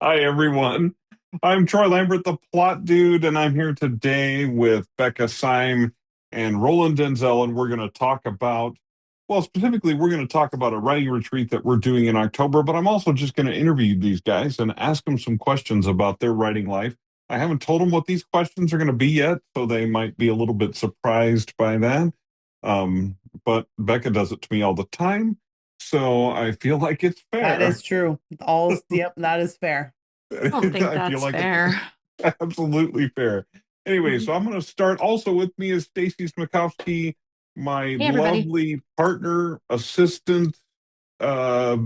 Hi, everyone. I'm Troy Lambert, the plot dude, and I'm here today with Becca Syme and Roland Denzel, and we're going to talk about, well, specifically, we're going to talk about a writing retreat that we're doing in October, but I'm also just going to interview these guys and ask them some questions about their writing life. I haven't told them what these questions are going to be yet, so they might be a little bit surprised by that. Um, but Becca does it to me all the time, so I feel like it's That fair. is true. Yep, that is fair. I don't think I feel that's like it's fair. absolutely fair. Anyway, so I'm going to start. Also with me is Stacey Smekofske, my Hey, everybody. lovely partner, assistant, uh,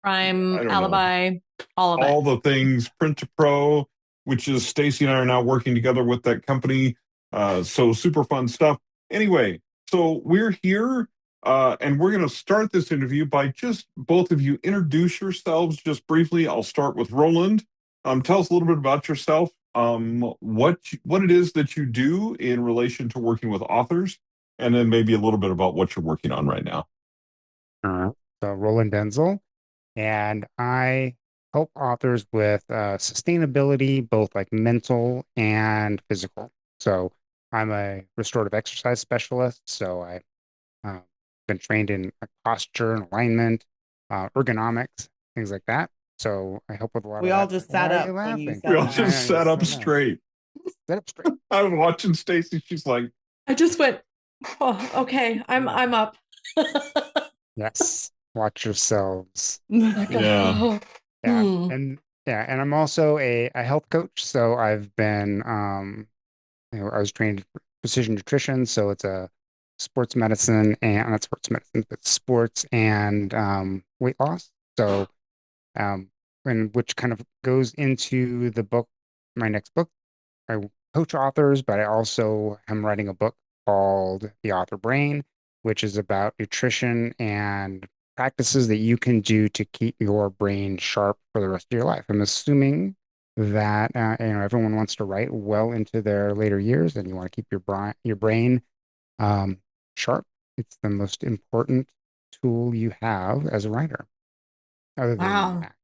Prime I don't know, alibi, all of it. all the things, Print to Pro, which is Stacey and I are now working together with that company. So super fun stuff. Anyway, so we're here and we're going to start this interview by just both of you introduce yourselves just briefly. I'll start with Roland. Tell us a little bit about yourself, what it is that you do in relation to working with authors, and then maybe a little bit about what you're working on right now. Uh, so Roland Denzel, and I help authors with sustainability, both like mental and physical. So I'm a restorative exercise specialist. So I've uh, been trained in posture and alignment, ergonomics, things like that. So I help with a lot We of all that. just sat Why are up you when you laughing? We said all that. just I sat just up don't know. straight. Sit up straight. I'm watching Stacey. She's like, I just went, oh, okay, I'm up. Yes. Watch yourselves. Like, yeah. oh, Yeah, hmm. and I'm also a health coach. So I've been I was trained in precision nutrition, so it's a sports medicine and not sports medicine, but sports and weight loss. So and which kind of goes into the book, my next book. I coach authors, but I also am writing a book called The Author Brain, which is about nutrition and practices that you can do to keep your brain sharp for the rest of your life. I'm assuming that everyone wants to write well into their later years, and you want to keep your brain um, sharp. It's the most important tool you have as a writer, other than your Wow, Mac.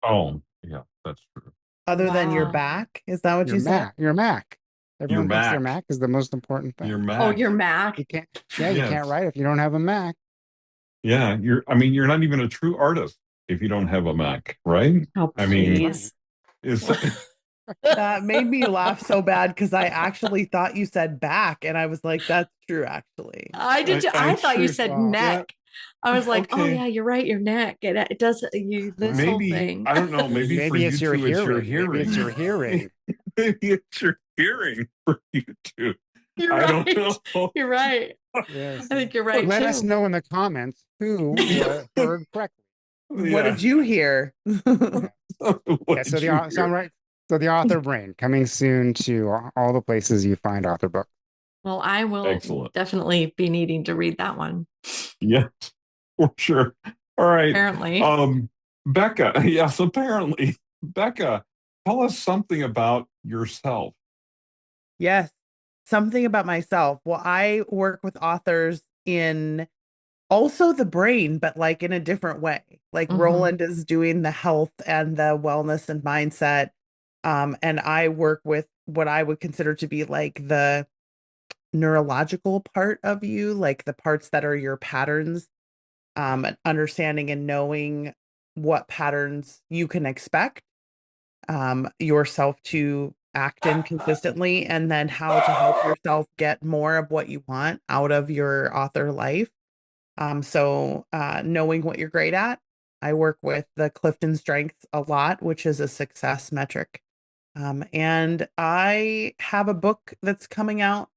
Oh, yeah, that's true. Other than your wow. back, is that what Your you said? Mac, your Mac. Your Everyone thinks their Mac. Mac is the most important Your thing. Oh, Mac. you're Mac. You can't, yeah, you can't Yes. write if you don't have a Mac. Yeah. I mean, you're not even a true artist if you don't have a Mac, right? Oh, I That's mean, right. please. is That made me laugh so bad because I actually thought you said back, and I was like, "That's true, actually." I did too. I'm I thought you sure. said Well, Yeah. neck. I was like, oh Okay. yeah, you're right, your neck. It does you this whole well, Maybe, thing. I don't know. Maybe for maybe you it's your two, it's your hearing. Maybe it's hearing. your hearing. Maybe it's your hearing for you two. You're I don't right. know. You're right. I Yes. think you're right Let us too. know in the comments who heard correctly. What Yeah. did you hear? Yeah. What Yeah. So did you so I'm hear? right. So the author brain coming soon to all the places you find author books. Well, I will Excellent. definitely be needing to read that one. Yes, for sure. All right. Apparently. Um, Becca, yes, apparently. Becca, tell us something about yourself. Yes, something about myself. Well, I work with authors in also the brain, but like in a different way. Like Hmm. Roland is doing the health and the wellness and mindset. And I work with what I would consider to be like the neurological part of you, like the parts that are your patterns, and understanding and knowing what patterns you can expect yourself to act in consistently, and then how to help yourself get more of what you want out of your author life. So knowing what you're great at, I work with the Clifton Strengths a lot, which is a success metric. And I have a book that's coming out.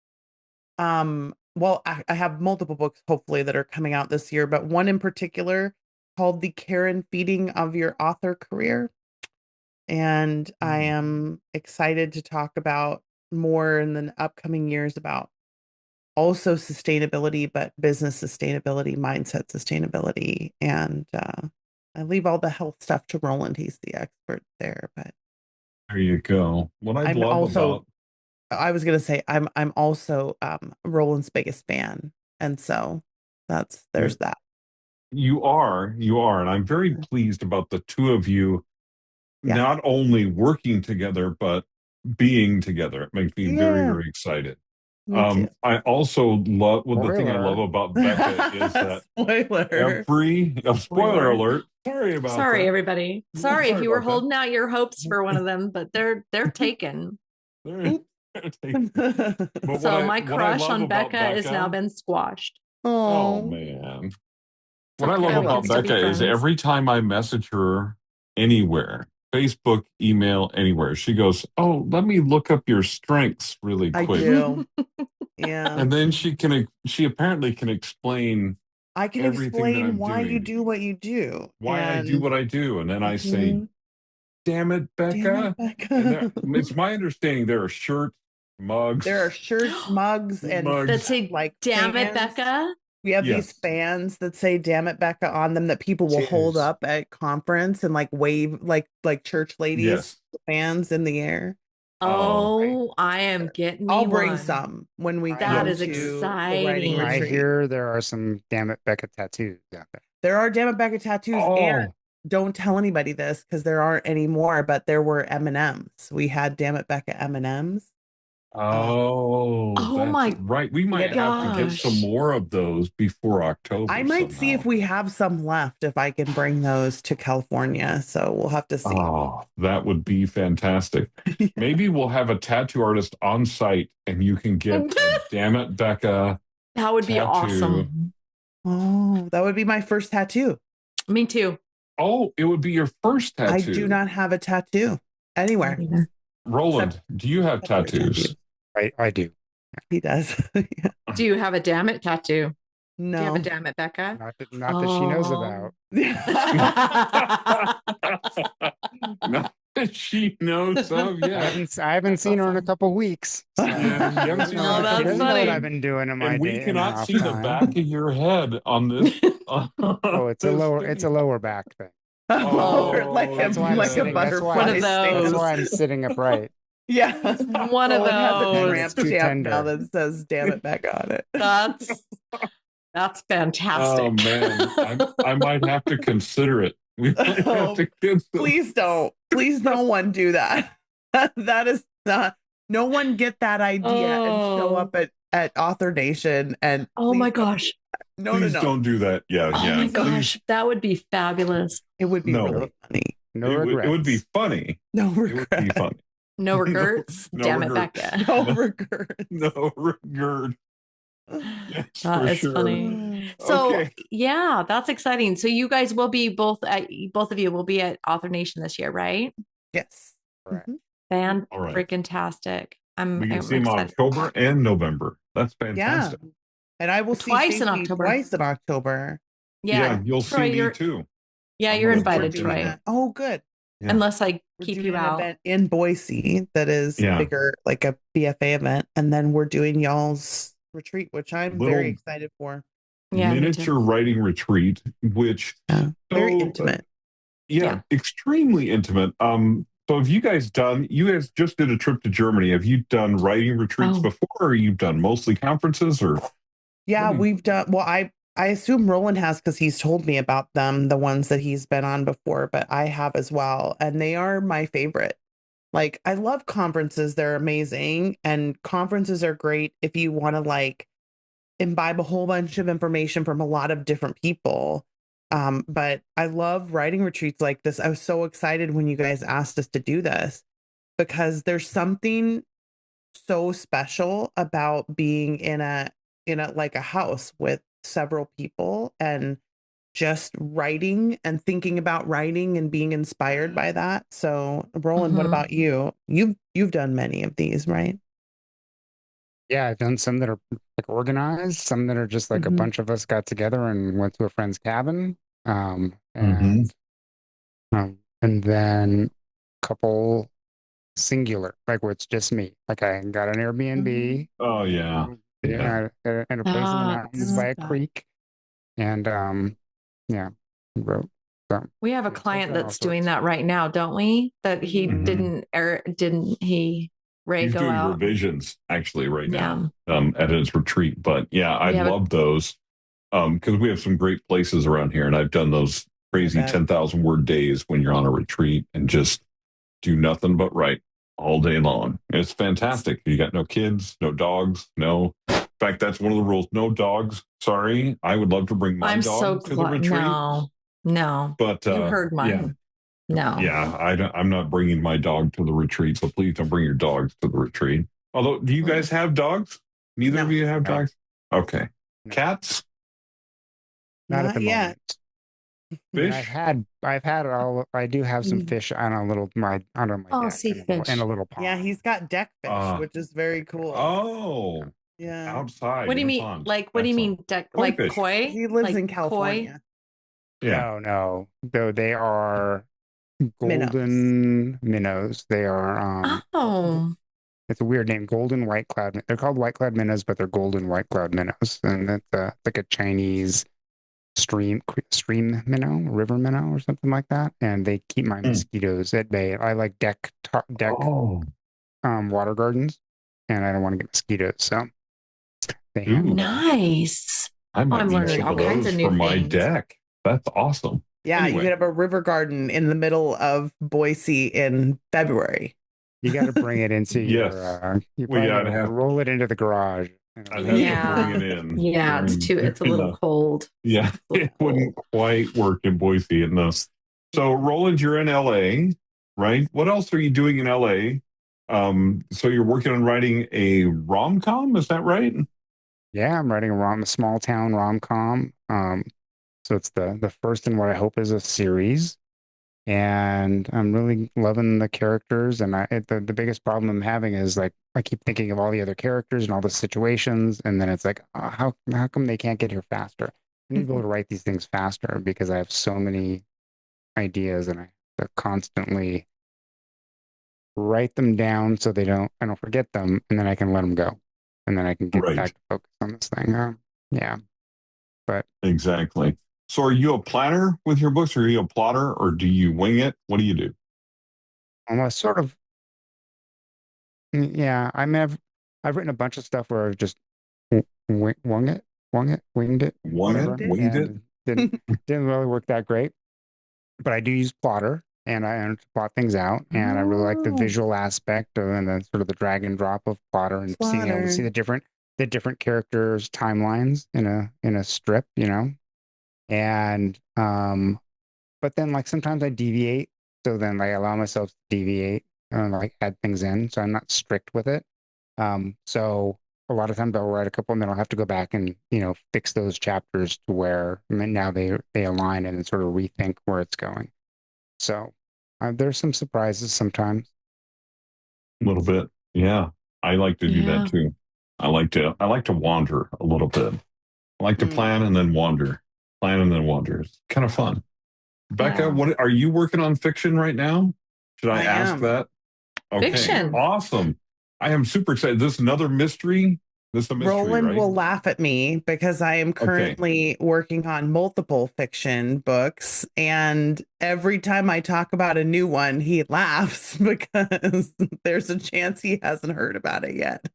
Well, I have multiple books, hopefully, that are coming out this year, but one in particular called The Care and Feeding of Your Author Career. And I Mm. am excited to talk about more in the upcoming years about also sustainability, but business sustainability, mindset sustainability. And I leave all the health stuff to Roland. He's the expert there. But There you go. What I I'm love also, about I was gonna say I'm also Roland's biggest fan. And so there's that. you are, and I'm very pleased about the two of you Yeah. not only working together, but being together. It makes me very, Yeah. very excited. Me too. I also love, well, the thing I love Spoiler. about Becca is that Spoiler. spoiler alert. Sorry about Sorry, that. everybody. Sorry if you were about that. holding out your hopes for one of them, but they're taken. They're taken. But So my what I crush love on about Becca has now been squashed. oh Oh, man. It's What I okay. love We about can still be Becca is friends. every time I message her anywhere, Facebook, email, anywhere, she goes, "Oh, let me look up your strengths really I quick." do. Yeah. And then she apparently can explain I can everything that explain I'm why you doing, do what you do. why I do what I do. And then I say, Mhm. "Damn it, Damn it, Becca." And Becca. it's my understanding there are shirts, mugs, There are shirts, mugs, and That mugs. say, like damn it, fans. Becca. We have these Yes. fans that say "Dammit Becca" on them that people will hold Cheers. up at conference and like wave like church ladies Yes. fans in the air. Oh, I am getting me I'll bring one. some when we That go is to the writing exciting. I retreat. hear there are some Dammit Becca tattoos out there. There are "Dammit Becca" tattoos, and Oh, don't tell anybody this because there aren't any more, but there were M&Ms. We had "Dammit Becca" M&Ms. Oh that's my right. We might had have to get some gosh. more of those before October I might see if somehow. we have some left, if I can bring those to California. So we'll have to see. Oh, that would be fantastic. Maybe we'll have a tattoo artist on site and you can get a Damn It Becca That would be tattoo. awesome. Oh, that would be my first tattoo. Me too. Oh, it would be your first tattoo. I do not have a tattoo anywhere. Roland, do you have tattoos? I do. He does. Yeah. Do you have a damn it tattoo? Do you have No. a damn it, Becca? Not that she knows about. Not that she knows of yet. I haven't seen her in a couple weeks. So Yeah, you haven't seen her in a Oh, that's couple she doesn't know funny. what I've been doing in my And we day in my cannot off see the time. back of your head on this. Oh, it's a lower back thing. Oh, like that's why I'm a sitting- that's why butterfly. One of That's those. why I'm sitting upright. Yeah. One of Roland has a those. tramp Too stamp now tender. that says "Damn it" back on it. That's fantastic. Oh man, I might have to consider it. We might have to consider. Please don't. Please no one do that. That is not, no one get that idea and show up at Author Nation and Oh my please don't- gosh. No, Please no. don't do that. Yeah, Oh yeah. my please. gosh. That would be fabulous. It would be No. really funny. No It regrets. would be funny. No It would be regret. funny. No regrets. No Damn regrets. it, Becca. No regret. No regret. Yes, That for is sure. funny. So Okay. yeah, that's exciting. So you guys will be both of you will be at Author Nation this year, right? Yes. Correct. Mhm. Fan All right. freaking tastic. I'm We can see him excited. October and November. That's Yeah. fantastic. And I will see Twice in Stacey October. twice in October. Yeah, You'll Troy, see me you're too. yeah, I'm you're looking We're invited, forward to doing Troy. that. Oh, good. Yeah. Unless I We're keep doing you an out. event in Boise that is Yeah. bigger, like a BFA event, and then we're doing y'all's retreat, which I'm very Little excited for. Yeah, me miniature too. writing retreat, which Very so, intimate. yeah, extremely intimate. So have you guys just did a trip to Germany. Have you done writing retreats Oh. before, or you've done mostly conferences, or Yeah, What do you- we've done. Well, I assume Roland has because he's told me about them, the ones that he's been on before, but I have as well, and they are my favorite. Like, I love conferences; they're amazing, and conferences are great if you want to like imbibe a whole bunch of information from a lot of different people. But I love writing retreats like this. I was so excited when you guys asked us to do this because there's something so special about being in a like a house with several people and just writing and thinking about writing and being inspired by that. So, Roland, what Mhm. about you? You've done many of these, right? Yeah, I've done some that are like organized, some that are just like a Mhm. bunch of us got together and went to a friend's cabin. Mhm. And then a couple singular, like where it's just me. Like I got an Airbnb. Oh yeah. Yeah, at a place in the mountains by a That's- creek. And yeah, wrote. So We have a yeah, so I've client done all that's doing sorts. that right now, don't we? That he Mhm. didn't he Ray He's go doing out? revisions actually right Yeah. now at his retreat. But yeah, I We have a- love those because we have some great places around here, and I've done those crazy bet. 10,000 word days when you're on a retreat and just do nothing but write all day long. It's fantastic. You got no kids, no dogs, no. In fact, that's one of the rules. No dogs. Sorry. I would love to bring my I'm dog so to the glad. retreat. No. But You heard mine. No. yeah, I'm not bringing my dog to the retreat. So please don't bring your dogs to the retreat. Although, do you guys have dogs? Neither of you have dogs? Okay. No. Cats? Not at the yet. moment. Fish? I've had all. I do have some fish on a little my under my deck sea fish. in a little pond. Yeah, he's got deck fish, which is very cool. Oh, yeah. Outside. What do you in a mean? pond. Like, what do you mean? Koi Like fish. koi? He lives Like in California. Yeah. No. Though they are Minnows. golden minnows. They are it's a weird name, golden white cloud. They're called white cloud minnows, but they're golden white cloud minnows, and it's like a Chinese stream minnow, river minnow, or something like that. And they keep my mosquitoes at bay. I like deck water gardens, and I don't want to get mosquitoes, so they handle that. Nice. I might I'm need learning some all of kinds those of new for my things. deck. That's awesome. Yeah, Anyway. you could have a river garden in the middle of Boise in February. You got to bring it into Yes. your. You Well, probably yeah, I'd gotta have- roll it into the garage. I'd have to bring it in. Yeah, it's a little cold. Yeah, it wouldn't quite work in Boise in this. So, Roland, you're in LA, right? What else are you doing in LA? So you're working on writing a rom-com, is that right? Yeah, I'm writing a small town rom-com. So it's the first in what I hope is a series, and I'm really loving the characters. And the biggest problem I'm having is like I keep thinking of all the other characters and all the situations, and then it's like, how come they can't get here faster? I need to be able to write these things faster because I have so many ideas, and I have to constantly write them down so I don't forget them, and then I can let them go, and then I can get back to focus on this thing. Yeah, but exactly. So are you a planner with your books? Or are you a plotter, or do you wing it? What do you do? almost sort of. Yeah, I've written a bunch of stuff where I've just winged it, Winged it? and didn't really work that great. But I do use Plotter, and I learn to plot things out, and I really like the visual aspect and the sort of the drag and drop of Plotter and being able to see the different characters' timelines in a strip, and but then like sometimes I deviate, so then I allow myself to deviate and like add things in, so I'm not strict with it. So a lot of times I'll write a couple and then I'll have to go back and fix those chapters to where now they align and sort of rethink where it's going. So there's some surprises sometimes. A little bit, yeah. I like to do that too. I like to wander a little bit. I like to plan and then wander, It's kind of fun. Becca, what are you working on fiction right now? Should I ask that? Okay, Fiction. Awesome. I am super excited. This is another mystery. This is a mystery, Roland right? will laugh at me because I am currently working on multiple fiction books, and every time I talk about a new one, he laughs because there's a chance he hasn't heard about it yet.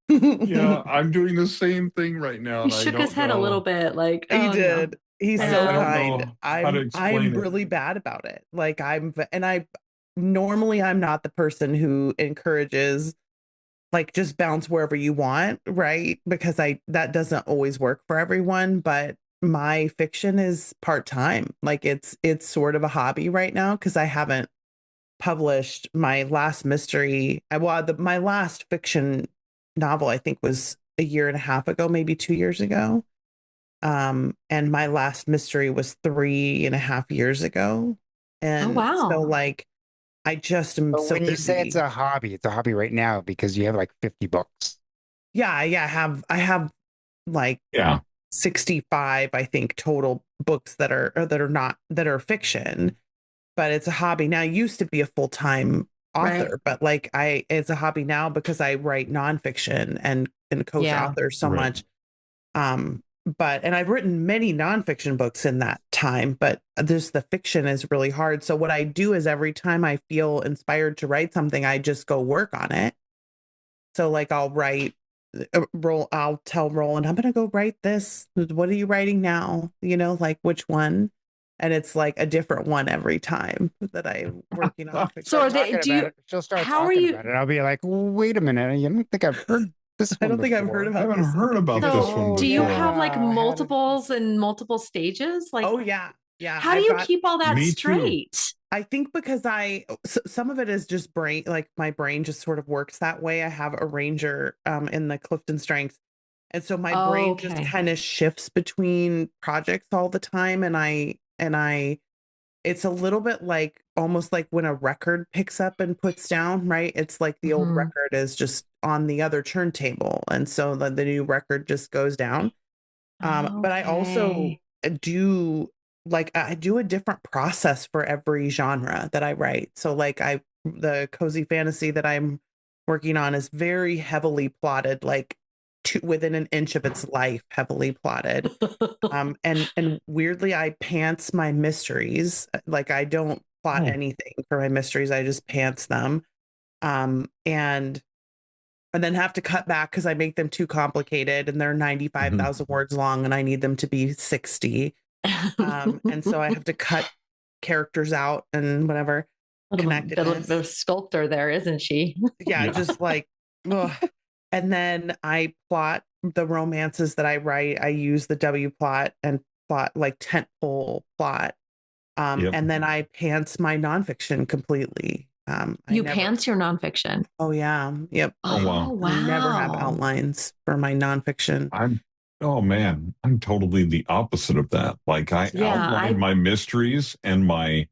Yeah, I'm doing the same thing right now. He shook his head a little bit, like he did. He's I so don't kind. know how to explain I'm it. really bad about it. Like normally I'm not the person who encourages like just bounce wherever you want, right? Because that doesn't always work for everyone, but my fiction is part-time. Like it's sort of a hobby right now because I haven't published my last mystery. My last fiction novel I think was a year and a half ago, maybe 2 years ago. And my last mystery was 3.5 years ago. And so like I just am so when you busy. say it's a hobby right now because you have like 50 books. Yeah, I have like 65, I think, total books that are fiction, but it's a hobby now. I used to be a full-time author, but like it's a hobby now because I write nonfiction and coach authors so much. And I've written many nonfiction books in that time, but the fiction is really hard. So what I do is every time I feel inspired to write something, I just go work on it. So like I'll tell Roland, I'm going to go write this. What are you writing now? Like which one? and it's like a different one every time that I'm working on fiction. So are they, Talking do about you, it. She'll start how are talking you, about it. I'll be like, wait a minute, I don't think I've heard this I one don't think I've heard before. I about haven't this heard one. about So, this one do you before. have like Yeah, I had it. multiples and multiple stages? Like, Oh yeah. how do I've you got, keep all that Me too. straight? I think because some of it is just brain, like my brain just sort of works that way. I have a ranger in the Clifton Strengths. And so my brain just Okay. kind of shifts between projects all the time. And it's a little bit like almost like when a record picks up and puts down, right? It's like the old Mhm. record is just on the other turntable. And so the new record just goes down. But I also do I do a different process for every genre that I write. So like the cozy fantasy that I'm working on is very heavily plotted, like within an inch of its life, heavily plotted. And weirdly, I pants my mysteries. Like I don't plot Oh. anything for my mysteries. I just pants them. And then have to cut back because I make them too complicated and they're 95,000 words long and I need them to be 60. And so I have to cut characters out and whatever. The sculptor there, isn't she? Yeah, just like, ugh. And then I plot the romances that I write. I use the W plot and plot like tentpole plot. Yep. And then I pants my nonfiction completely. You pants your nonfiction. Oh yeah. Yep. Oh, wow. I never have Wow. outlines for my nonfiction. Oh man, I'm totally the opposite of that. Like I outline my mysteries and my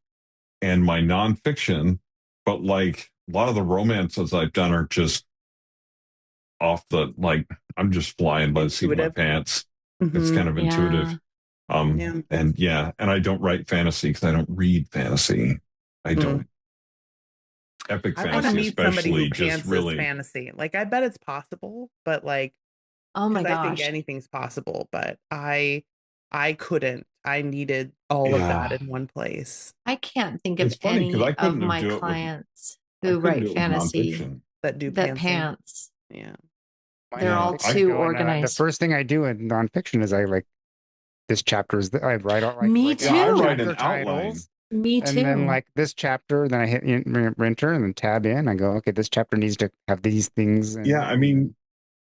nonfiction, but like a lot of the romances I've done are just off the like I'm just flying by the seat of my pants. It's kind of intuitive. And I don't write fantasy because I don't read fantasy. I don't. Epic I want to fantasy, meet somebody who especially, just pantses really. fantasy. Like I bet it's possible, but like, oh my 'cause I think gosh, anything's possible. But I couldn't. I needed all of that in one place. I can't think of It's funny because any I of couldn't my do it with clients I who couldn't write do it with fantasy nonfiction. That do that pantsing. pants. Yeah. They're all I too go and, organized. the first thing I do in nonfiction is I like this chapter is I write out like Me write too. down I the write chapter an outline. titles, Me too. and then like this chapter, then I hit enter and then tab in. I go, okay, this chapter needs to have these things. And, Yeah, I mean,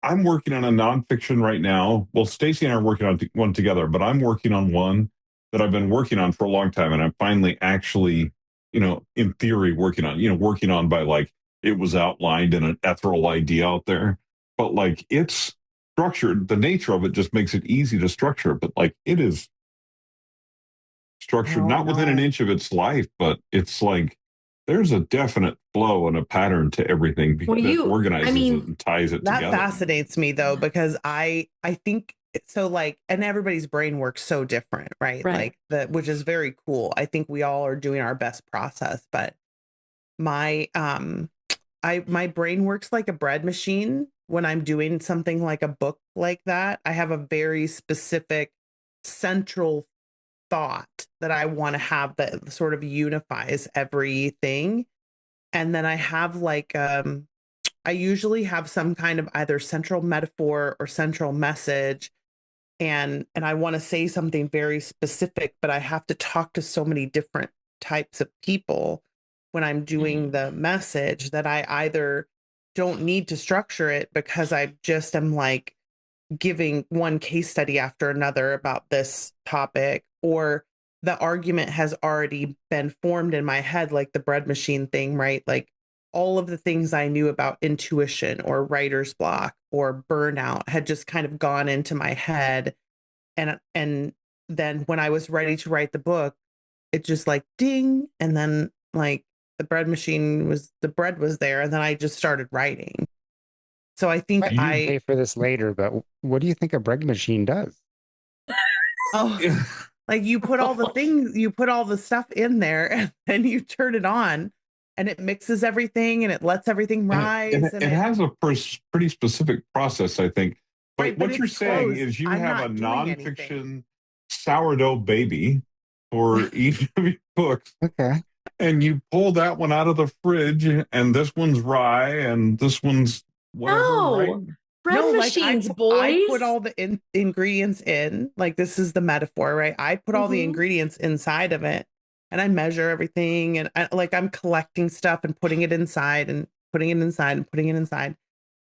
I'm working on a nonfiction right now. Well, Stacey and I are working on one together, but I'm working on one that I've been working on for a long time, and I'm finally actually, in theory, working on by like it was outlined in an ethereal idea out there, but like it's structured. The nature of it just makes it easy to structure, but like it is structured not within an inch of its life, but it's like there's a definite flow and a pattern to everything that organizes it and ties it together. That fascinates me though, because I think so, like, and everybody's brain works so different, right? Like which is very cool. I think we all are doing our best process, but my my brain works like a bread machine when I'm doing something like a book like that. I have a very specific central thought that I want to have that sort of unifies everything. And then I have like I usually have some kind of either central metaphor or central message, and I want to say something very specific, but I have to talk to so many different types of people when I'm doing the message that I either don't need to structure it because I just am like giving one case study after another about this topic, or the argument has already been formed in my head, like the bread machine thing, right? Like all of the things I knew about intuition or writer's block or burnout had just kind of gone into my head. And then when I was ready to write the book, it just like ding. And then like the bread was there. And then I just started writing. So I think I pay for this later, but what do you think a bread machine does? Oh, like you put all the things, you put all the stuff in there and then you turn it on and it mixes everything and it lets everything rise. And it has a pretty specific process, I think. But right, what you're saying is you have a nonfiction sourdough baby for each of your books. Okay. And you pull that one out of the fridge, and this one's rye, and this one's whatever, right? Bread No, like machines, I boys. put all the ingredients in, like this is the metaphor, right? I put all the ingredients inside of it and I measure everything and I'm collecting stuff and putting it inside and putting it inside and putting it inside.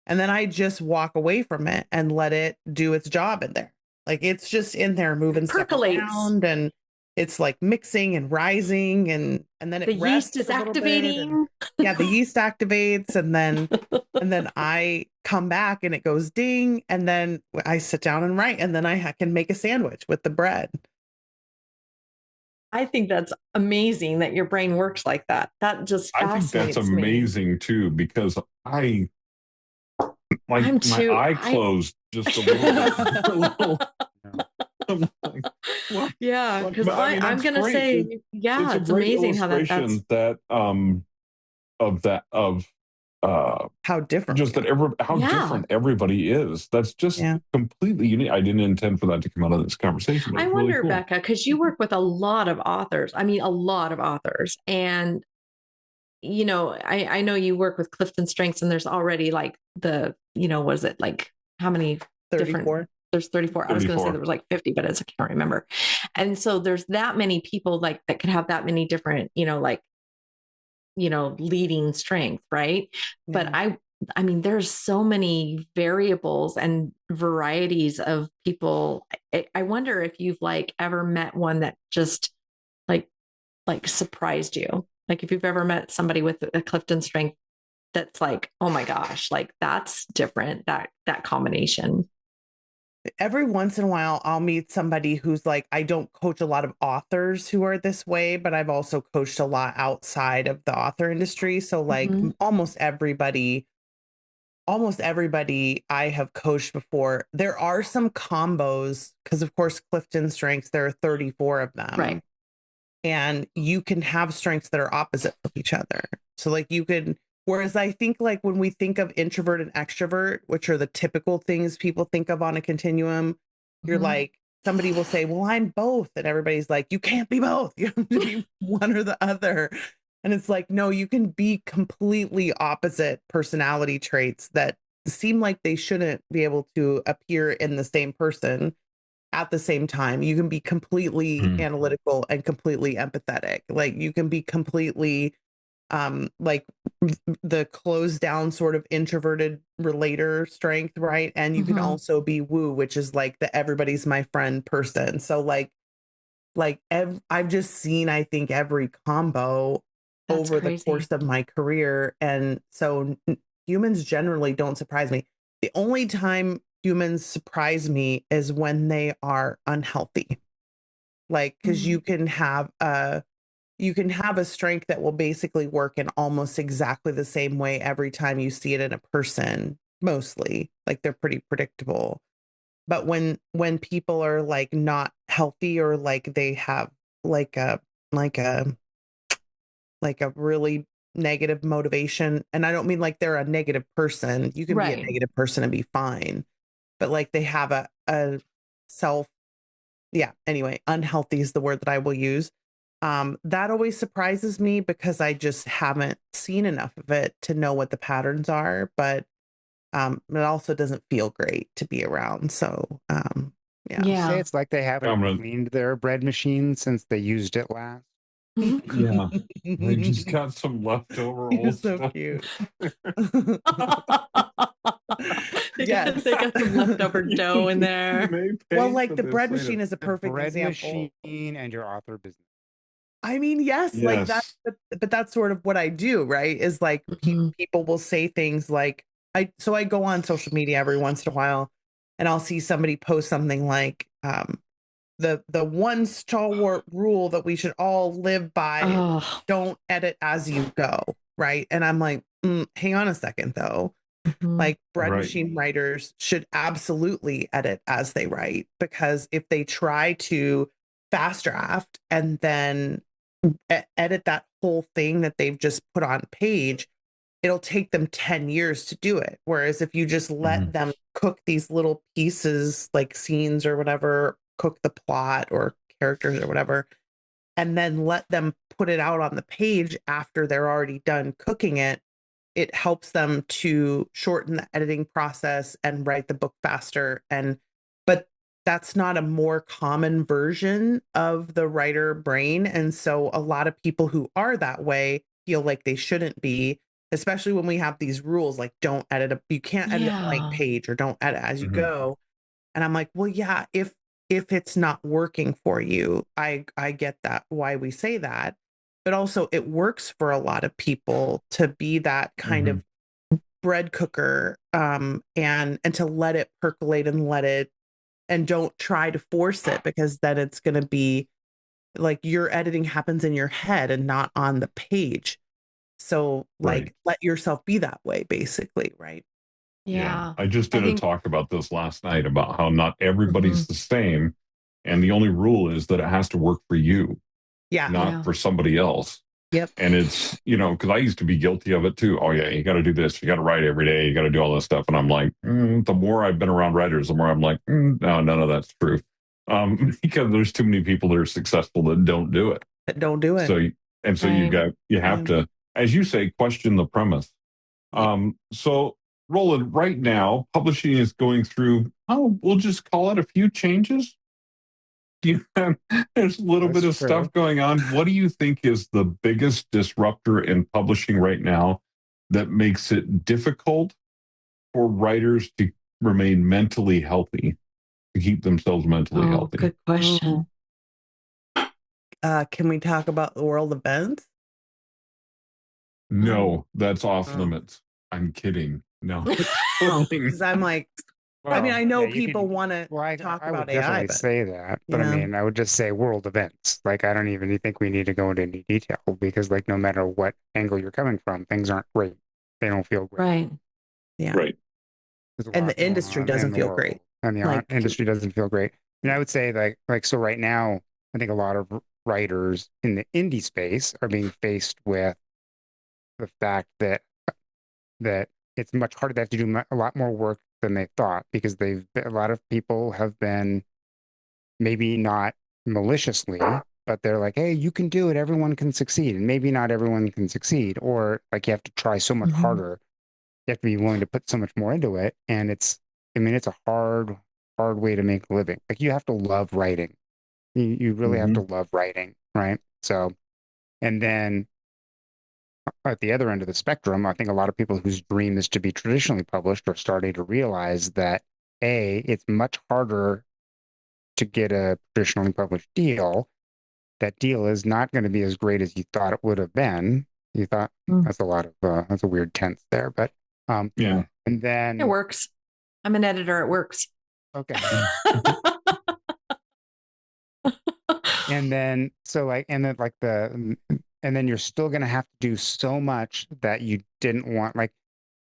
And then I just walk away from it and let it do its job in there. Like it's just in there moving stuff Percolates. around and it's like mixing and rising and then it The yeast rests is a little bit and activating. yeah, the yeast activates and then I come back and it goes ding and then I sit down and write and then I can make a sandwich with the bread. I think that's amazing that your brain works like that. That just I think fascinates that's amazing too, because I like I'm my too- eye I- closed just a little bit. I'm like, what? Yeah, because But, I mean, I'm that's gonna great. say, yeah, It's it's a great amazing how that's illustration that of How different just we that are. how Yeah. different everybody is. That's just Yeah. completely unique. I didn't intend for that to come out of this conversation. But I it's wonder, really cool. Becca, because you work with a lot of authors. I mean, a lot of authors. And, you know, I know you work with Clifton Strengths and there's already like what is it? Like how many 34. different? There's 34. I was going to say 34. there was like 50, but I can't remember. And so there's that many people like that could have that many different, leading strength, right? But I mean, there's so many variables and varieties of people. I wonder if you've like ever met one that just like surprised you. Like if you've ever met somebody with a Clifton strength that's like, oh my gosh, like that's different, that combination. Every once in a while I'll meet somebody who's like, I don't coach a lot of authors who are this way, but I've also coached a lot outside of the author industry. So like almost everybody I have coached before. There are some combos because of course Clifton strengths, there are 34 of them. Right. And you can have strengths that are opposite of each other. So like you could, whereas I think like when we think of introvert and extrovert, which are the typical things people think of on a continuum, you're like, somebody will say, well, I'm both. And everybody's like, you can't be both. You have to be one or the other. And it's like, no, you can be completely opposite personality traits that seem like they shouldn't be able to appear in the same person at the same time. You can be completely analytical and completely empathetic. Like you can be completely like the closed down sort of introverted relator strength, right? And you can also be woo, which is like the everybody's my friend person. So I've just seen, I think, every combo over the course of my career. And so humans generally don't surprise me. The only time humans surprise me is when they are unhealthy. Like, because you can have a strength that will basically work in almost exactly the same way every time you see it in a person, mostly. Like they're pretty predictable. But when people are like not healthy or like they have like a really negative motivation, and I don't mean like they're a negative person. You can be a negative person and be fine, but like they have a self, anyway, unhealthy is the word that I will use. That always surprises me because I just haven't seen enough of it to know what the patterns are, but it also doesn't feel great to be around. So You say it's like they haven't cleaned their bread machine since they used it last. Yeah, they just got some leftover old so stuff. Cute. They got some leftover dough in there. Well, like the bread machine is a perfect bread example. Machine and your author business. I mean, yes, like that, but that's sort of what I do, right? Is like people will say things like, I go on social media every once in a while and I'll see somebody post something like, the one stalwart rule that we should all live by, don't edit as you go, right? And I'm like, hang on a second though. Like bread machine writers should absolutely edit as they write, because if they try to fast draft and then edit that whole thing that they've just put on page, it'll take them 10 years to do it. Whereas if you just let them cook these little pieces, like scenes or whatever, cook the plot or characters or whatever, and then let them put it out on the page after they're already done cooking it, it helps them to shorten the editing process and write the book faster. But that's not a more common version of the writer brain. And so a lot of people who are that way feel like they shouldn't be, especially when we have these rules, like don't edit you can't edit a blank page or don't edit as you go. And I'm like, well, yeah, if it's not working for you, I get that, why we say that. But also it works for a lot of people to be that kind of bread cooker, and to let it percolate and don't try to force it, because then it's going to be like your editing happens in your head and not on the page. So like let yourself be that way, basically, right? Yeah. I just did a talk about this last night about how not everybody's the same. And the only rule is that it has to work for you, not for somebody else. Yep. And it's, because I used to be guilty of it too. Oh, yeah, you got to do this. You got to write every day. You got to do all this stuff. And I'm like, the more I've been around writers, the more I'm like, no, none of that's true. Because there's too many people that are successful that don't do it. So you have to, as you say, question the premise. So Roland, right now, publishing is going through, we'll just call it a few changes. There's a little bit of stuff going on. What do you think is the biggest disruptor in publishing right now that makes it difficult for writers to remain mentally healthy, to keep themselves mentally healthy? Good question. Can we talk about the world events? No, that's off limits. I'm kidding. No. Because I'm like, I mean, I know people want to talk about AI. I would definitely say that, but I mean, I would just say world events. Like, I don't even think we need to go into any detail, because like, no matter what angle you're coming from, things aren't great. They don't feel great. Right. Yeah. Right. And the industry doesn't feel great. And the industry doesn't feel great. And I would say so right now, I think a lot of writers in the indie space are being faced with the fact that it's much harder. They have to do a lot more work than they thought, because a lot of people have been, maybe not maliciously, but they're like, hey, you can do it. Everyone can succeed. And maybe not everyone can succeed, or like you have to try so much harder. You have to be willing to put so much more into it. And it's a hard way to make a living. Like, you have to love writing. You really have to love writing. Right. So, and then at the other end of the spectrum, I think a lot of people whose dream is to be traditionally published are starting to realize that it's much harder to get a traditionally published deal. That deal is not going to be as great as you thought it would have been. You thought that's a weird tense there, but yeah. And then it works. I'm an editor. It works. Okay. And then you're still going to have to do so much that you didn't want. Like,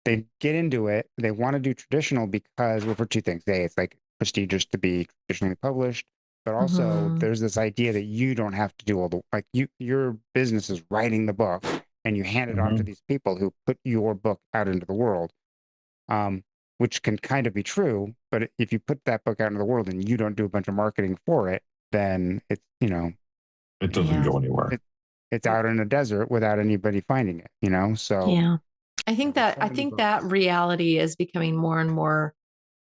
they get into it, they want to do traditional because, for two things. It's like prestigious to be traditionally published, but also there's this idea that you don't have to do all the, like, your business is writing the book, and you hand it off to these people who put your book out into the world, which can kind of be true. But if you put that book out into the world and you don't do a bunch of marketing for it, then it's, it doesn't go anywhere. It's out in a desert without anybody finding it, so. Yeah. I think that reality is becoming more and more,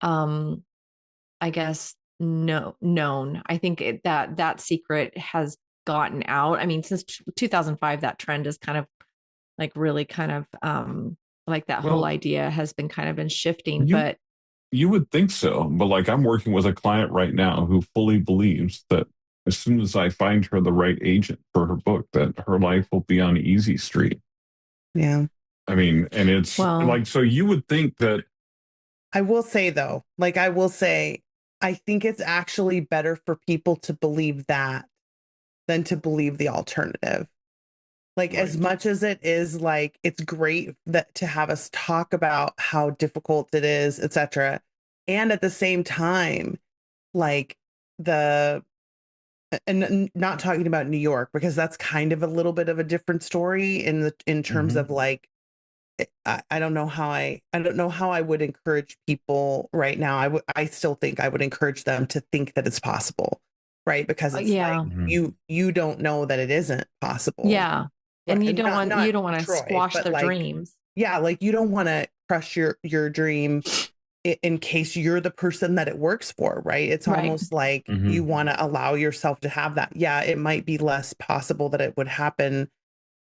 I guess, known. I think that secret has gotten out. I mean, since 2005, that trend is kind of like really kind of, like that whole idea has been kind of been shifting, but you would think so. But like, I'm working with a client right now who fully believes that as soon as I find her the right agent for her book, that her life will be on easy street. Yeah. I mean, and it's like, so you would think that. I will say though, I think it's actually better for people to believe that than to believe the alternative. Like, as much as it is, like, it's great that to have us talk about how difficult it is, etc. And at the same time, like, and not talking about New York, because that's kind of a little bit of a different story in terms of like, I don't know how I would encourage people right now. I still think I would encourage them to think that it's possible, right? Because it's like you don't know that it isn't possible. Yeah. And you don't want to Troy, squash their like, dreams. yeah, like you don't want to crush your dream in case you're the person that it works for, right? It's Right. almost like you want to allow yourself to have that. Yeah, it might be less possible that it would happen,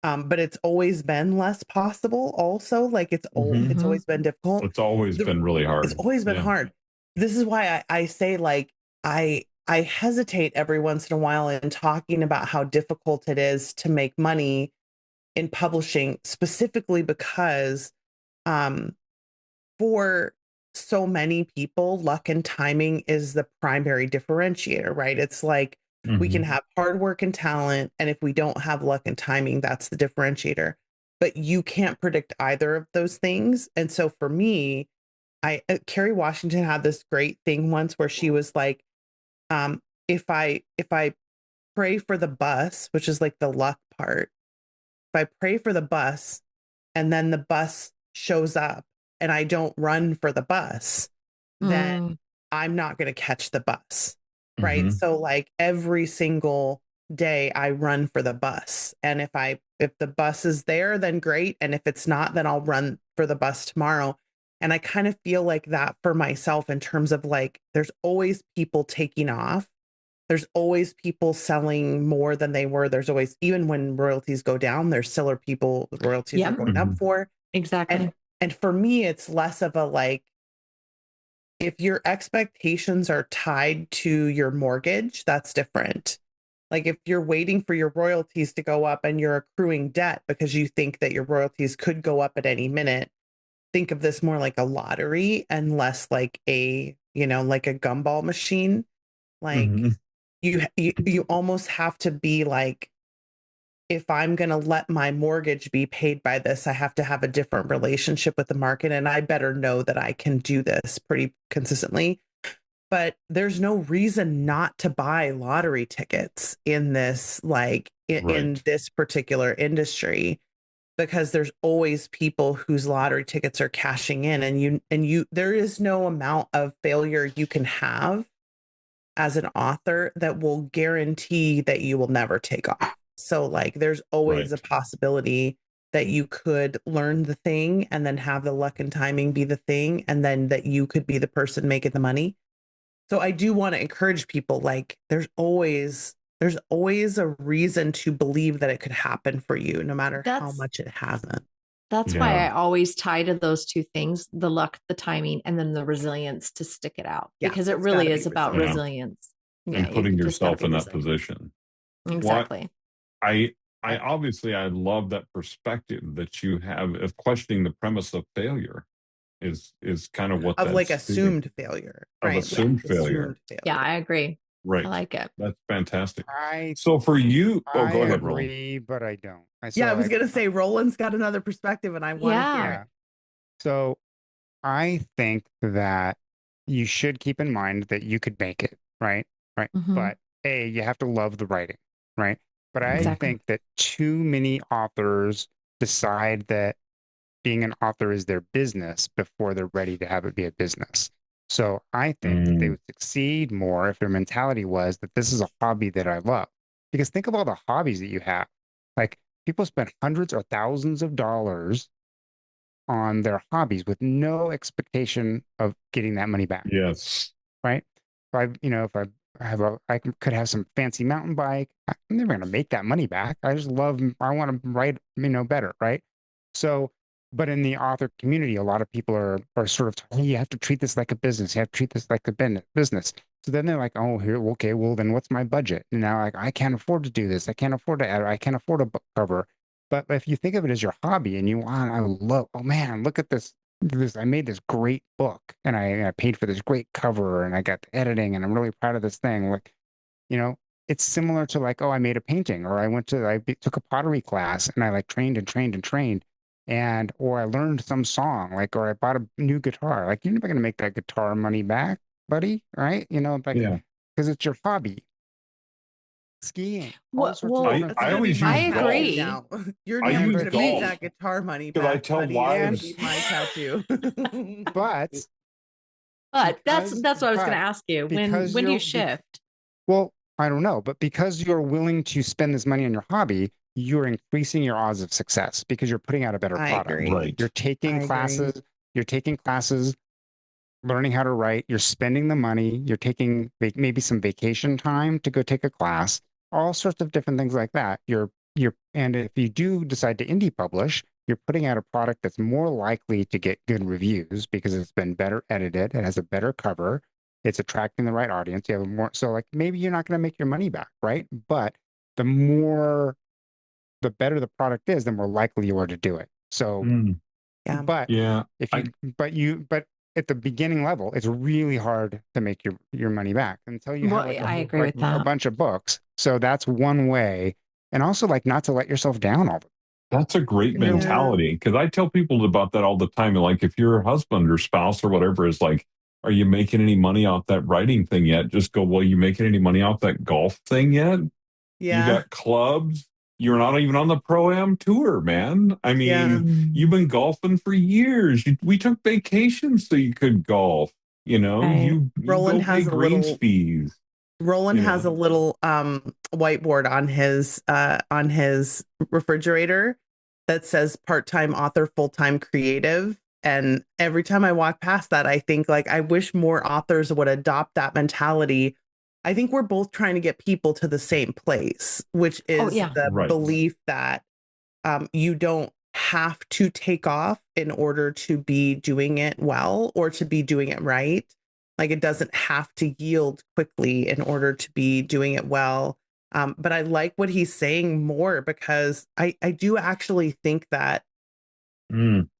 but it's always been less possible. Also, like it's always been difficult. It's always been really hard. It's always been hard. This is why I say like I hesitate every once in a while in talking about how difficult it is to make money in publishing, specifically because um, for so many people, luck and timing is the primary differentiator, right? It's like we can have hard work and talent, and if we don't have luck and timing, that's the differentiator. But you can't predict either of those things. And so for me, Kerry Washington had this great thing once where she was like, if I pray for the bus, which is like the luck part, if I pray for the bus and then the bus shows up and I don't run for the bus, then I'm not going to catch the bus. Right. So like every single day I run for the bus. And if the bus is there, then great. And if it's not, then I'll run for the bus tomorrow. And I kind of feel like that for myself in terms of like, there's always people taking off. There's always people selling more than they were. There's always, even when royalties go down, there still are people royalties are going up for. Exactly. And for me, it's less of a like, if your expectations are tied to your mortgage, that's different. Like if you're waiting for your royalties to go up and you're accruing debt because you think that your royalties could go up at any minute, think of this more like a lottery and less like a, like a gumball machine. Like you almost have to be like, if I'm going to let my mortgage be paid by this, I have to have a different relationship with the market. And I better know that I can do this pretty consistently. But there's no reason not to buy lottery tickets in this, like in this particular industry, because there's always people whose lottery tickets are cashing in, and there is no amount of failure you can have as an author that will guarantee that you will never take off. So like there's always a possibility that you could learn the thing and then have the luck and timing be the thing, and then that you could be the person making the money. So I do want to encourage people, like there's always a reason to believe that it could happen for you, no matter how much it hasn't. That's why I always tie to those two things, the luck, the timing, and then the resilience to stick it out, because it really is about resilience. And putting yourself in that position. Exactly. I obviously, I love that perspective that you have of questioning the premise of failure is kind of what of like assumed failure, right? Of assumed failure. Yeah, I agree. Right. I like it. That's fantastic. So for you, go ahead, agree, Roland. But I don't. I was going to say Roland's got another perspective and I want to hear it. So I think that you should keep in mind that you could make it, right? Right. But you have to love the writing, right? But I think that too many authors decide that being an author is their business before they're ready to have it be a business. So I think that they would succeed more if their mentality was that this is a hobby that I love. Because think of all the hobbies that you have. Like people spend hundreds or thousands of dollars on their hobbies with no expectation of getting that money back. Yes. Right. If I could have some fancy mountain bike, I'm never going to make that money back. I want to write, better. Right. So, but in the author community, a lot of people are sort of, oh, you have to treat this like a business. You have to treat this like a business. So then they're like, oh, okay, well, then what's my budget? And now I can't afford to do this. I can't afford to add, I can't afford a book cover. But if you think of it as your hobby and oh man, look at this, I made this great book and I paid for this great cover and I got the editing and I'm really proud of this thing. Like, it's similar to like, oh, I made a painting or I took a pottery class and I like trained and trained and trained. Or I learned some song, or I bought a new guitar. Like, you're never going to make that guitar money back, buddy. Right. Because it's your hobby. Skiing. I agree. Now. You're never going to make that guitar money back. I tell wives my tattoo. But that's what I was going to ask you. When do you shift? Well, I don't know, but because you're willing to spend this money on your hobby, you're increasing your odds of success because you're putting out a better I product. agree. Right. You're taking classes, learning how to write, you're spending the money, you're taking maybe some vacation time to go take a class, all sorts of different things like that. And if you do decide to indie publish, you're putting out a product that's more likely to get good reviews because it's been better edited, it has a better cover, it's attracting the right audience. You have more, so like maybe you're not going to make your money back, right? But the better the product is, the more likely you are to do it. So, Yeah. but Yeah. but at the beginning level, it's really hard to make your money back until you have I agree with a that. bunch of books. So that's one way. And also like not to let yourself down all the time. That's a great Yeah. mentality, because I tell people about that all the time. Like, if your husband or spouse or whatever is like, are you making any money off that writing thing yet? Just go, well, you making any money off that golf thing yet? You Yeah. got clubs. You're not even on the Pro-Am tour, man. I mean, you've been golfing for years. We took vacations so you could golf. You know, Right. you Roland go pay has a greens little- fees. Roland You has a know. little whiteboard on his refrigerator that says part-time author, full-time creative. And every time I walk past that, I think like I wish more authors would adopt that mentality. I think we're both trying to get people to the same place, which is the Right. belief that you don't have to take off in order to be doing it well or to be doing it right. Like it doesn't have to yield quickly in order to be doing it well. But I like what he's saying more because I do actually think that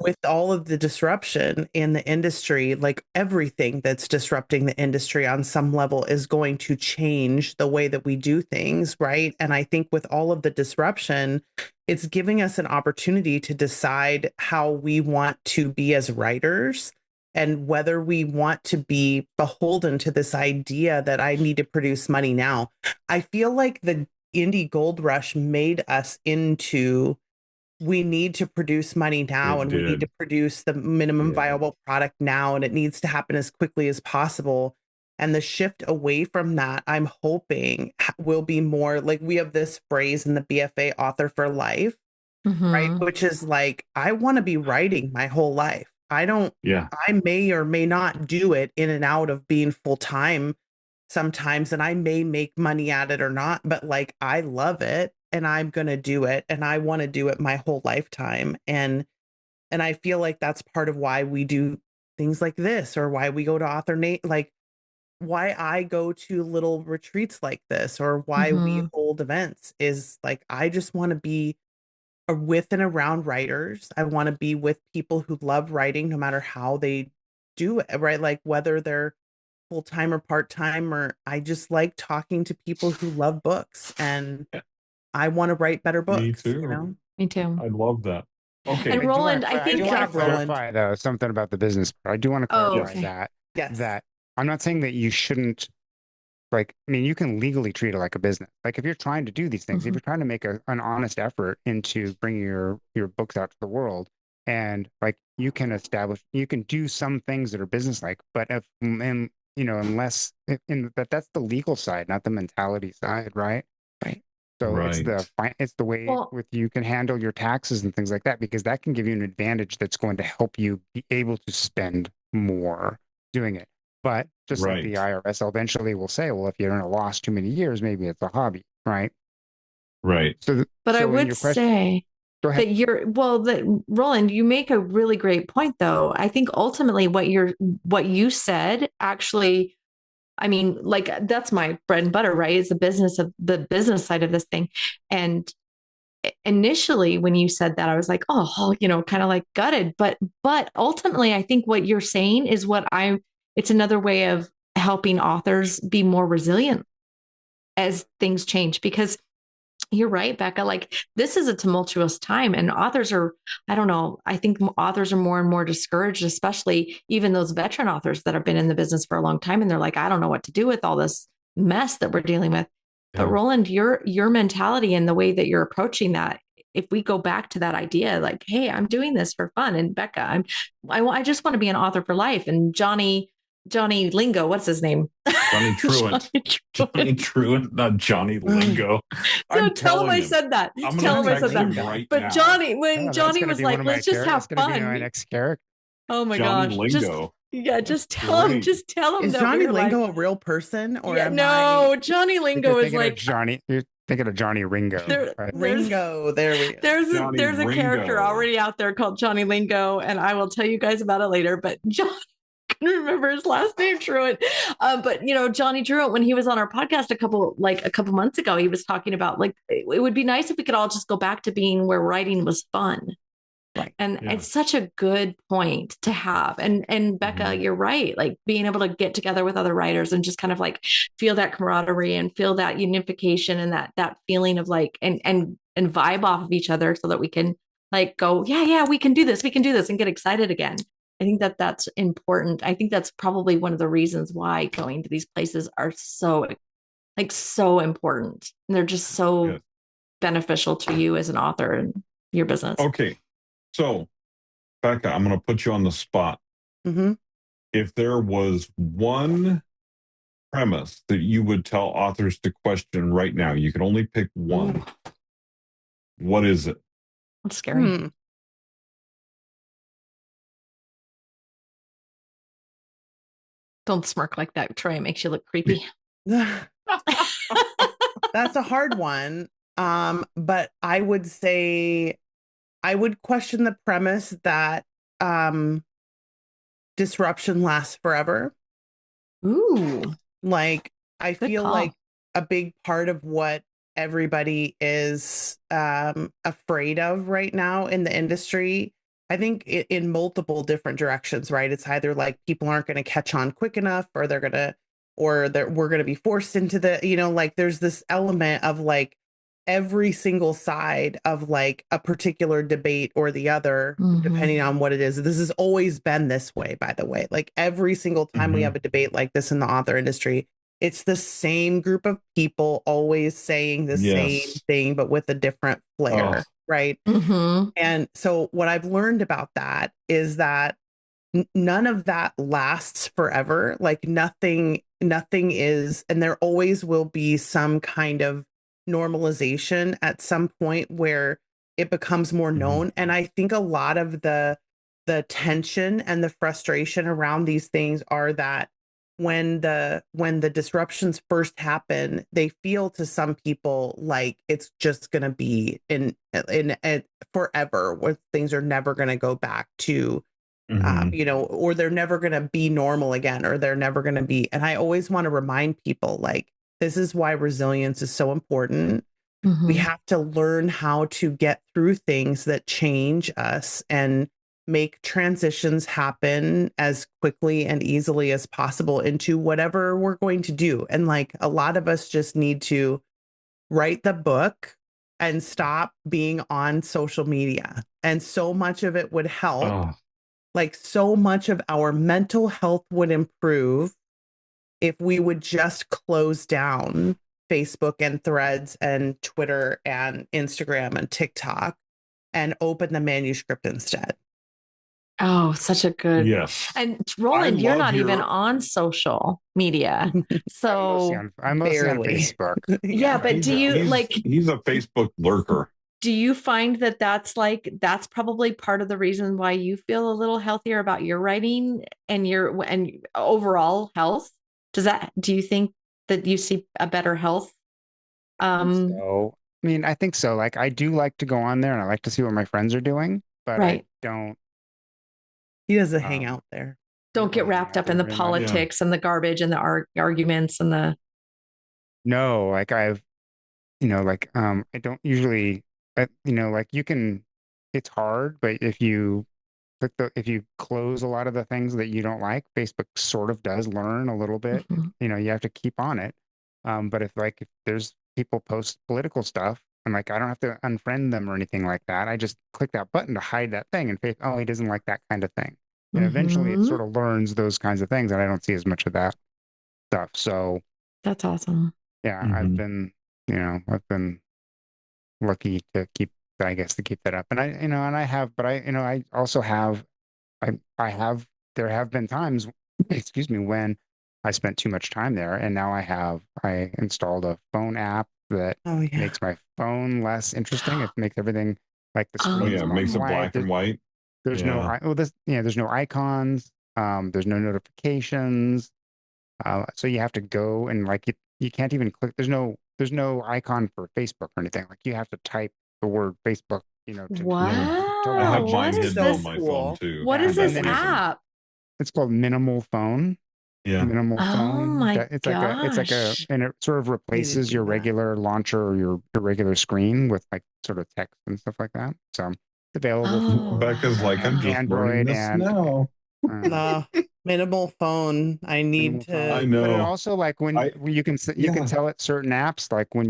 with all of the disruption in the industry, like everything that's disrupting the industry on some level is going to change the way that we do things, right? And I think with all of the disruption, it's giving us an opportunity to decide how we want to be as writers and whether we want to be beholden to this idea that I need to produce money now. I feel like the indie gold rush made us into we need to produce money now and we need to produce the minimum viable product now and it needs to happen as quickly as possible. And the shift away from that, I'm hoping will be more like we have this phrase in the BFA, author for life, right? Which is like, I want to be writing my whole life. I may or may not do it in and out of being full time sometimes, and I may make money at it or not, but like I love it and I'm going to do it and I want to do it my whole lifetime. And I feel like that's part of why we do things like this or why we go to author Nate, like why I go to little retreats like this or why we hold events is like, I just want to be with and around writers. I want to be with people who love writing no matter how they do it, right? Like whether they're full-time or part-time, or I just like talking to people who love books and I want to write better books. Me too. You know? Me too. I love that. Okay. And Roland, I think I do want to clarify though something about the business part. I do want to clarify that I'm not saying that you shouldn't, like, I mean, you can legally treat it like a business. Like if you're trying to do these things, if you're trying to make an honest effort into bringing your books out to the world, and like you can do some things that are business like, but if and you know, unless that's the legal side, not the mentality side, right? Right. So it's the way with you can handle your taxes and things like that, because that can give you an advantage that's going to help you be able to spend more doing it. But just like the IRS eventually will say, well, if you're in a loss too many years, maybe it's a hobby, right? Right. But I would say that Roland, you make a really great point though. I think ultimately what you said actually, I mean, like that's my bread and butter, right? Is the business side of this thing. And initially when you said that, I was like, oh, you know, kind of like gutted. But ultimately, I think what you're saying is it's another way of helping authors be more resilient as things change, because you're right, Becca, like this is a tumultuous time and authors are, I don't know, I think authors are more and more discouraged, especially even those veteran authors that have been in the business for a long time. And they're like, I don't know what to do with all this mess that we're dealing with. But Roland, your mentality and the way that you're approaching that, if we go back to that idea, like, hey, I'm doing this for fun. And Becca, I just want to be an author for life. And Johnny, Johnny Lingo. What's his name? Johnny Truant. Johnny Truant, not Johnny Lingo. No, tell him I said that. I'm Tell him I text said him that. right but now. Johnny, when Oh, Johnny was like, let's just have That's gonna be my fun. next character. Oh my Johnny gosh. Lingo. Just tell him. Great. Just tell him Is that Johnny we're Lingo like, a real person, or yeah, am no, I Johnny Lingo is like You're thinking of Johnny Ringo. Right? Ringo? There we go. Johnny there's a character Ringo. already out there called Johnny Lingo, and I will tell you guys about it later. But John, I can remember his last name, Truant. But you know, Johnny Truant, when he was on our podcast a couple months ago, he was talking about like it would be nice if we could all just go back to being where writing was fun. Right. And Yeah. it's such a good point to have. And Becca, you're right. Like being able to get together with other writers and just kind of like feel that camaraderie and feel that unification and that feeling of like and vibe off of each other so that we can like go, yeah, we can do this and get excited again. I think that that's important. I think that's probably one of the reasons why going to these places are so important. And they're just so beneficial to you as an author and your business. Okay. So, Becca, I'm going to put you on the spot. Mm-hmm. If there was one premise that you would tell authors to question right now, you can only pick one. What is it? That's scary. Don't smirk like that, Troy. It makes you look creepy. That's a hard one. But I would say I would question the premise that disruption lasts forever. Ooh. Like I Good feel call. like a big part of what everybody is afraid of right now in the industry, I think in multiple different directions, right? It's either like people aren't going to catch on quick enough, or we're going to be forced into the, like there's this element of like every single side of like a particular debate or the other, depending on what it is. This has always been this way, by the way. Like every single time we have a debate like this in the author industry, it's the same group of people always saying the same thing, but with a different flair, right? And so what I've learned about that is that none of that lasts forever. Like nothing is, and there always will be some kind of normalization at some point where it becomes more known. And I think a lot of the tension and the frustration around these things are that when the disruptions first happen, they feel to some people like it's just going to be in forever, where things are never going to go back to or they're never going to be normal again, or they're never going to be. And I always want to remind people, like, this is why resilience is so important. We have to learn how to get through things that change us and make transitions happen as quickly and easily as possible into whatever we're going to do. And like a lot of us just need to write the book and stop being on social media. And so much of it would help. Like so much of our mental health would improve if we would just close down Facebook and Threads and Twitter and Instagram and TikTok and open the manuscript instead. Oh, such a good. Yes. And Roland, you're not even on social media. So I'm mostly on Facebook. Yeah, but do you he's a Facebook lurker. Do you find that that's probably part of the reason why you feel a little healthier about your writing and your overall health? Do you think that you see a better health? So, I mean, I think so. Like, I do like to go on there and I like to see what my friends are doing, but I don't. He doesn't hang out there. Don't get wrapped up in the politics and the garbage and the arguments and the. No, like I don't usually. Like you can, it's hard, but if you close a lot of the things that you don't like, Facebook sort of does learn a little bit. You have to keep on it. But if there's people post political stuff, and like I don't have to unfriend them or anything like that. I just click that button to hide that thing, and Facebook, he doesn't like that kind of thing. And eventually it sort of learns those kinds of things, and I don't see as much of that stuff. So that's awesome. Yeah, I've been lucky to keep that up. And I also have, there have been times excuse me, when I spent too much time there. And now I installed a phone app that makes my phone less interesting. It makes everything like the Oh screen's yeah, it makes it black and white. There's no, Yeah. there's no icons. There's no notifications. So you have to go and like you can't even click. There's no icon for Facebook or anything. Like you have to type the word Facebook, to I have Wow. mine What is hidden on this? my phone too. What Yeah, is For that this and then reason. app? it's called Minimal Phone. Yeah. Minimal Oh phone. my It's like and it sort of replaces do your that. regular launcher or your regular screen with like sort of text and stuff like that. So it's available for Becca's like, I'm just learning Android this and now. The minimal phone. I need minimal phone. I to. But it know. also like when I you can yeah. tell it certain apps like when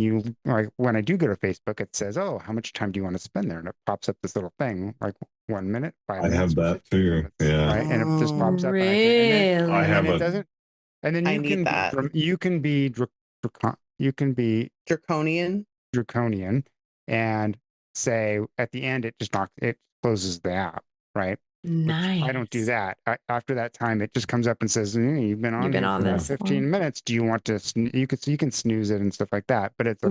I do go to Facebook, it says, "Oh, how much time do you want to spend there?" And it pops up this little thing like 1 minute, 5 I minutes, have or that 15 too. minutes, Yeah. right? And it just pops up, and I and then have it Really? doesn't, and then I you need can be that. you can be Draconian. draconian and say at the end it closes the app, right? Which I don't do Nice. that. After that time, it just comes up and says, "You've been You've on been here on for this 15 long. minutes. Do you want to?" You can snooze it and stuff like that. But it's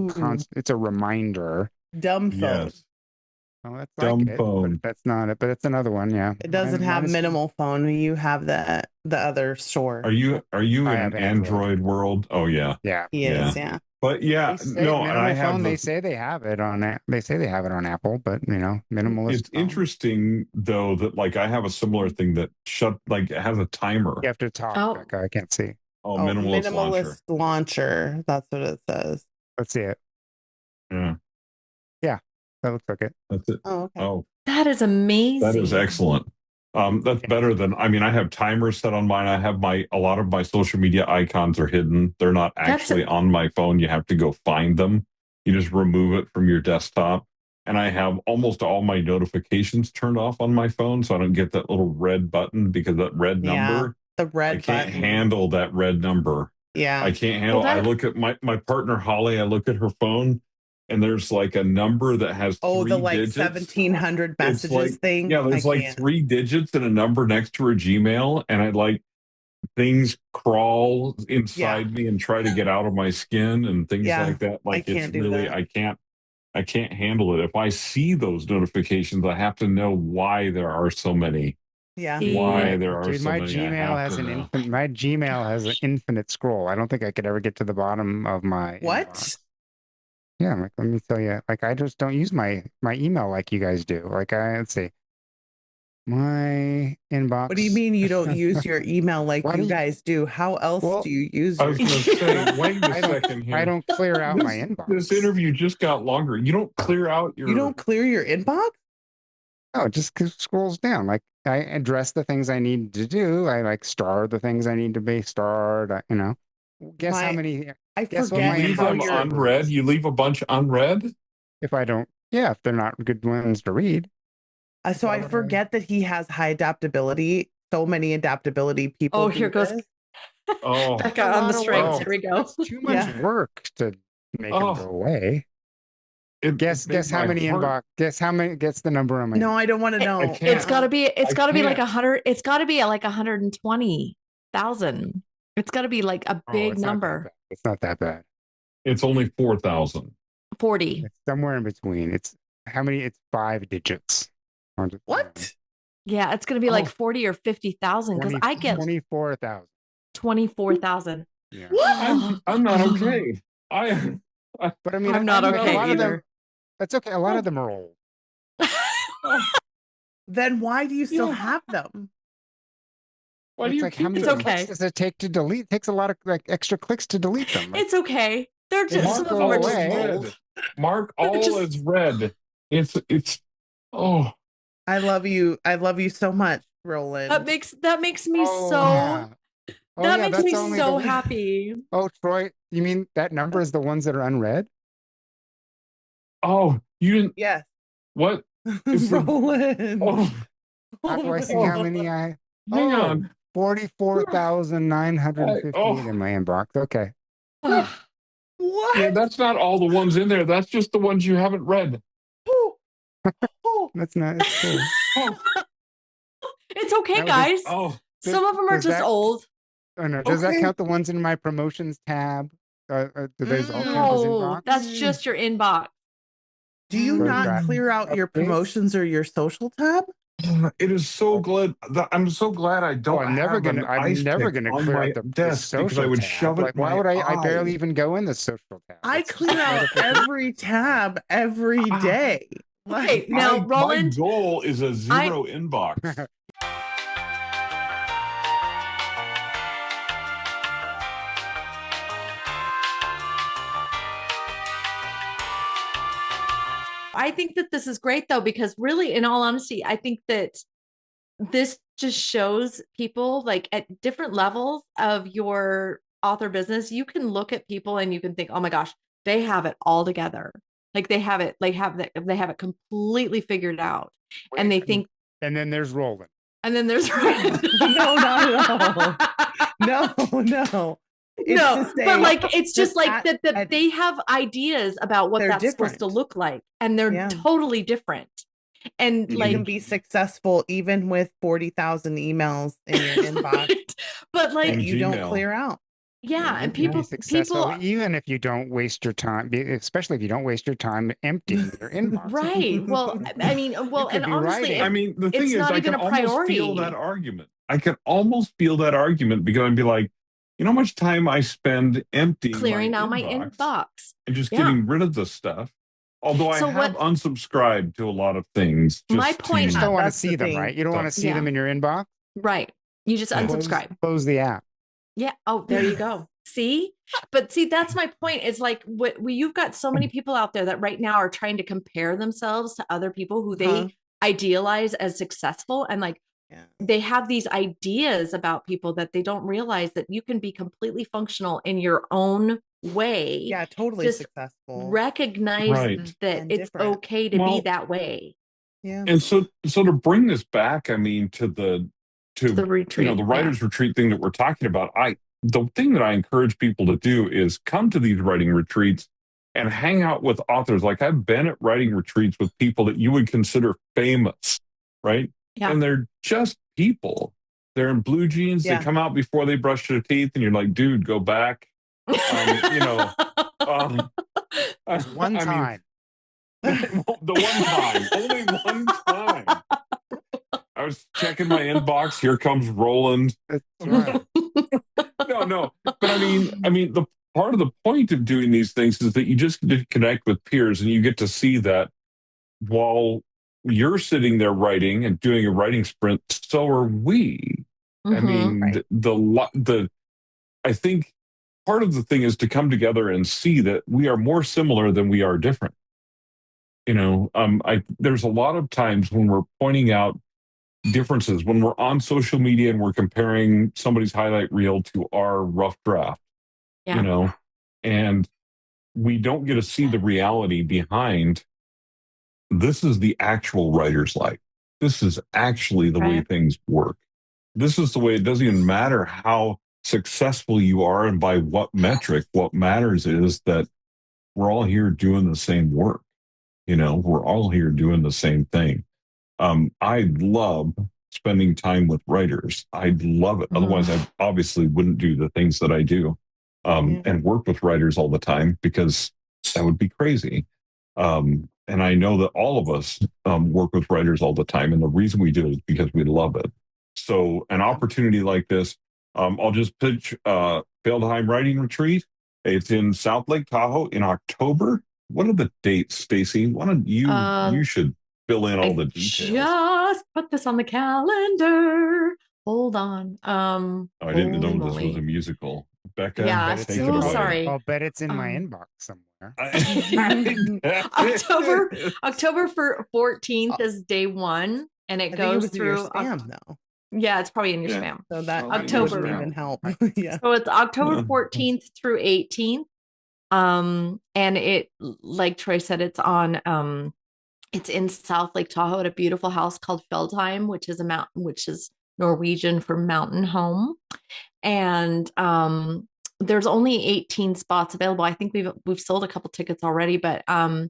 it's a reminder. Dumb phone. Yes. Oh, that's like Dumb it, but phone. that's not it. But it's another one. Yeah, It doesn't have mine is. minimal phone. You have the other store. Are you I in have an Android. Android world? Oh yeah. Yeah, He Yeah. is, yeah. But yeah, they say no, and I minimal have phone. the They have it on. They say they have it on Apple, but minimalist it's phone. interesting though that like I have a similar thing that it has a timer. You have to talk, Oh, Becca. I can't see. Oh, Oh, minimalist launcher. minimalist launcher. That's what it says. Let's see it. Yeah. Yeah, that looks like it. That's it. Oh, okay. Oh, that is that amazing. is excellent. That's better than I mean, I have timers set on mine. I have a lot of my social media icons are hidden. They're not actually on my phone. You have to go find them. You just remove it from your desktop. And I have almost all my notifications turned off on my phone, so I don't get that little red button because that red number, the red I can't button. handle that red number. Yeah. I can't handle. I look at my partner Holly. I look at her phone, and there's like a number that has the like digits. 1700 messages thing. Yeah, there's like 3 digits and a number next to her Gmail, and I like things crawl inside me and try to get out of my skin and things like that. Like it's really I can't handle it. If I see those notifications, I have to know why there are so many. Yeah. Why there are Dude, so many. My Gmail has an infinite scroll. I don't think I could ever get to the bottom of my inbox. Yeah, like let me tell you, like I just don't use my email like you guys do. Like let's see. My inbox. What do you mean you don't use your email like you guys do? How else do you use your email? I was going to say, wait a second here. I don't clear out my inbox. This interview just got longer. You don't clear out your... You don't clear your inbox? No, it just scrolls down. Like I address the things I need to do. I like star the things I need to be starred. Guess how many... I guess forget. You leave them unread? You leave a bunch unread? If I don't... Yeah, if they're not good ones to read. So I forget that he has high adaptability. So many adaptability people. Oh, here goes Becca on the strength. Here we go. It's too much work to make them go away. Guess how many inbox. Guess the number on my. No, I don't want to know. It's got to be. It's got to be like 100. It's got to be like 120,000. It's got to be like a big number. It's not that bad. It's only 4,000. 40. It's somewhere in between. It's how many? It's 5 digits. What? Yeah, it's going to be like 40 or 50,000 because I get 24,000. 24,000. Yeah. I'm not okay. But I mean, I'm not okay a lot either. of them, that's okay. A lot of them are old. Then why do you still have them? Why do you keep them? It's okay. Does it take to delete? It takes a lot of extra clicks to delete them. It's okay. They're just some of them are just old. Mark all is red. It's oh. I love you. I love you so much, Roland. That makes me makes me so happy. Oh, Troy, you mean that number is the ones that are unread? Oh, you didn't. Yes. What? Roland. How do I see how many I? Hang on. 44,958 in my inbox. Okay. What? Yeah, that's not all the ones in there. That's just the ones you haven't read. That's not. It's cool. It's okay, guys. Some of them are Does just that- old. Oh no, does that Okay. count the ones in my promotions tab? Do those all count as No, inbox? that's just your inbox. Do you So is not that clear out your updates? promotions or your social tab? It is so glad. I'm so glad I don't I'm never have gonna. an I'm ice never pick gonna on clear my out the desk because I social would tab. shove it Like, in why my would I eye. barely even go in the social tab. I It's clear out notification. every tab every day. Okay, now my Roland, goal is a zero inbox. I think that this is great though, because really, in all honesty, I think that this just shows people like at different levels of your author business, you can look at people and you can think, oh my gosh, they have it all together. Like they have it completely figured out. And they think, And then there's Roland. and then there's No, not at all. No. It's no, to say but like it's just like that that they have ideas about what they're that's supposed to different. look like, and they're Yeah. totally different. And you like can be successful even with 40,000 emails in your inbox but like that you don't Gmail. clear out. yeah, and You can be people successful even if you don't waste your time, especially if you don't waste your time emptying your inbox. right. Well, I mean, well, could and be honestly, writing. I mean, the thing it's is, not I even can a almost priority. feel that argument. I can almost feel that argument because I'd be like, you know how much time I spend emptying Clearing out my inbox inbox. and just Yeah. getting rid of the stuff. Although So I have what- unsubscribed to a lot of things. My just point- You to- just don't want to That's the see them, thing. right? You don't want to see Yeah. them in your inbox. Right. You just Yeah. unsubscribe. Close the app. Yeah. Oh, there you go. See, but see, that's my point. Is like you've got so many people out there that right now are trying to compare themselves to other people who they idealize as successful, and like they have these ideas about people that they don't realize that you can be completely functional in your own way. Yeah, totally Just successful. recognize Right. that And it's different. okay to be Well, that way. Yeah. And so to bring this back, I mean, to the retreat, the writers retreat thing that we're talking about, the thing that I encourage people to do is come to these writing retreats and hang out with authors. Like I've been at writing retreats with people that you would consider famous, right? Yeah. And they're just people. They're in blue jeans. Yeah. They come out before they brush their teeth, and you're like, dude, go back. One time. The one time, only one time. I was checking my inbox. Here comes Roland. That's right. No. But I mean, the part of the point of doing these things is that you just get to connect with peers, and you get to see that while you're sitting there writing and doing a writing sprint, so are we. I mean, Right. I think part of the thing is to come together and see that we are more similar than we are different. There's a lot of times when we're pointing out differences when we're on social media and we're comparing somebody's highlight reel to our rough draft, and we don't get to see the reality behind this is the actual writer's life. This is actually the way things work. This is the way it doesn't even matter how successful you are and by what metric. What matters is that we're all here doing the same work. We're all here doing the same thing. I love spending time with writers. I love it. Otherwise, I obviously wouldn't do the things that I do and work with writers all the time because that would be crazy. And I know that all of us work with writers all the time. And the reason we do it is because we love it. So an opportunity like this, I'll just pitch Fjeldheim Writing Retreat. It's in South Lake Tahoe in October. What are the dates, Stacey? Why don't you should fill in all the details. Just put this on the calendar. Hold on. I didn't know this was a musical. Becca, yeah, take so it away. sorry. I'll bet it's in my inbox somewhere. October 14th is day one, and it goes through your spam though. Yeah, it's probably in your spam. So that October wouldn't even help. Yeah. So it's October 14th through 18th. And it, like Troy said, it's in South Lake Tahoe at a beautiful house called Fjeldheim, which is Norwegian for mountain home. And there's only 18 spots available. I think we've sold a couple tickets already, but so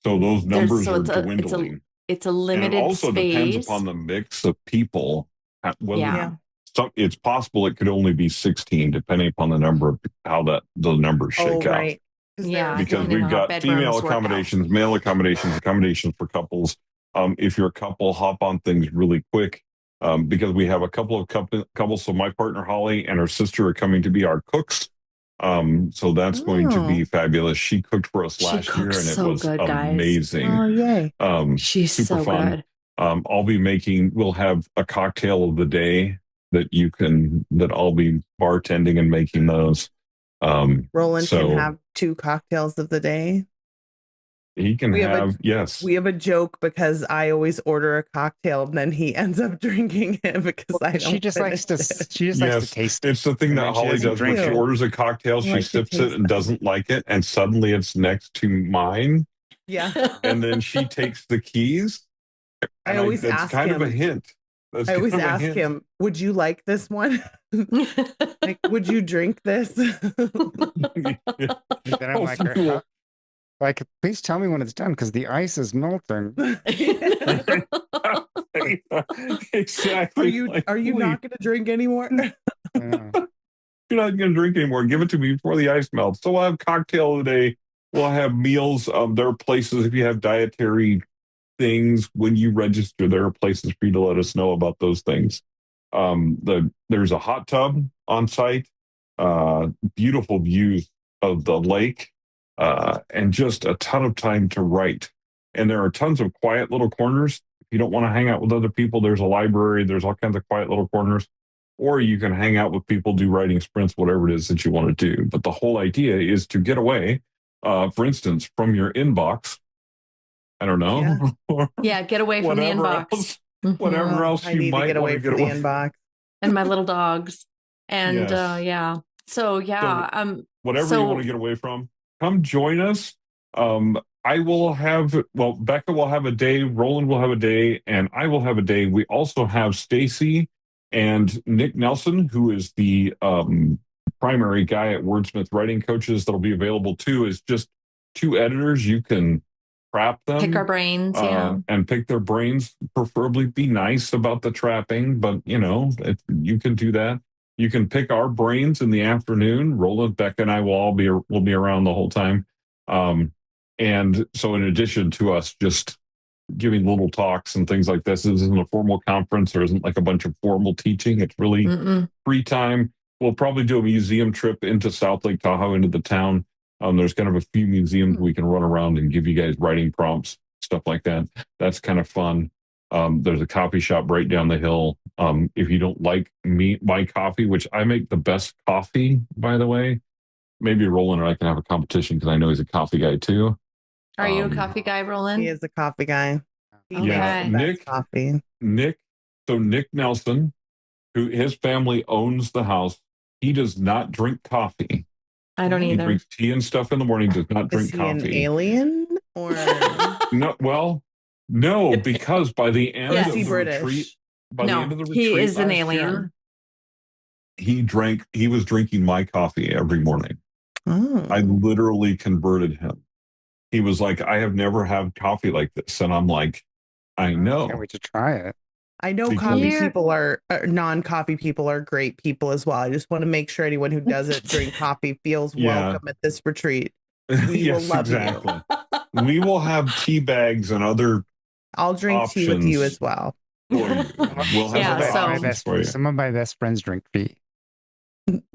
those numbers are dwindling. It's a limited and it also space. depends upon the mix of people whether Yeah. it's possible it could only be 16, depending upon the number of how the numbers shake out. Right. Yeah, Because depending we've on how got female bedrooms work out. accommodations, male accommodations, accommodations for couples. If you're a couple, hop on things really quick. Because we have a couple of couples. So my partner Holly and her sister are coming to be our cooks. So that's going to be fabulous. She cooked for us last year, and it so was good, guys. amazing. Oh, yay. She's super so fun. good. We'll have a cocktail of the day that I'll be bartending and making those. Roland can have 2 cocktails of the day. He can yes. We have a joke because I always order a cocktail and then he ends up drinking it because I don't. She just likes to taste it. It's the thing that Holly does when she orders a cocktail. She sips it and doesn't like it, and suddenly it's next to mine. Yeah. And then she takes the keys. I always ask kind him. Of a hint. I always ask him, "Would you like this one? Like, would you drink this?" Then I'm like, please tell me when it's done because the ice is melting. Exactly. Are you not going to drink anymore? You're not going to drink anymore. Give it to me before the ice melts. So we'll have cocktail of the day. We'll have meals. There are places, if you have dietary things, when you register, there are places for you to let us know about those things. There's a hot tub on site, beautiful views of the lake, and just a ton of time to write. And there are tons of quiet little corners. If you don't want to hang out with other people, there's a library. There's all kinds of quiet little corners. Or you can hang out with people, do writing sprints, whatever it is that you want to do. But the whole idea is to get away, for instance, from your inbox. I don't know. Yeah, get away from the inbox. Whatever else you might get away want to from the inbox. And my little dogs. And So whatever you want to get away from, come join us. Becca will have a day, Roland will have a day, and I will have a day. We also have Stacey and Nick Nelson, who is the primary guy at Wordsmith Writing Coaches, that'll be available too, is just 2 editors. You can trap them, pick our brains, and pick their brains. Preferably be nice about the trapping, but you can do that. You can pick our brains in the afternoon. Roland, Becca, and I will be around the whole time. And so, in addition to us just giving little talks and things like this isn't a formal conference. There isn't like a bunch of formal teaching. It's really free time. We'll probably do a museum trip into South Lake Tahoe, into the town. There's kind of a few museums we can run around and give you guys writing prompts, stuff like that. That's kind of fun. There's a coffee shop right down the hill. If you don't like my coffee, which I make the best coffee, by the way, maybe Roland and I can have a competition because I know he's a coffee guy too. Are you a coffee guy, Roland? He is a coffee guy. Yeah, Nick Nelson, his family owns the house. He does not drink coffee. I don't either. He drinks tea and stuff in the morning. Does not drink coffee. Is he an alien or no? Well, no, because by the end of the British? retreat, he is an alien. He was drinking my coffee every morning. Oh. I literally converted him. He was like, I have never had coffee like this. And I'm like, I know. Can't wait to try it. I know non-coffee people are great people as well. I just want to make sure anyone who doesn't drink coffee feels welcome at this retreat. We will love you. We will have tea bags and other I'll drink tea with you as well. We'll have some of my best friends drink tea.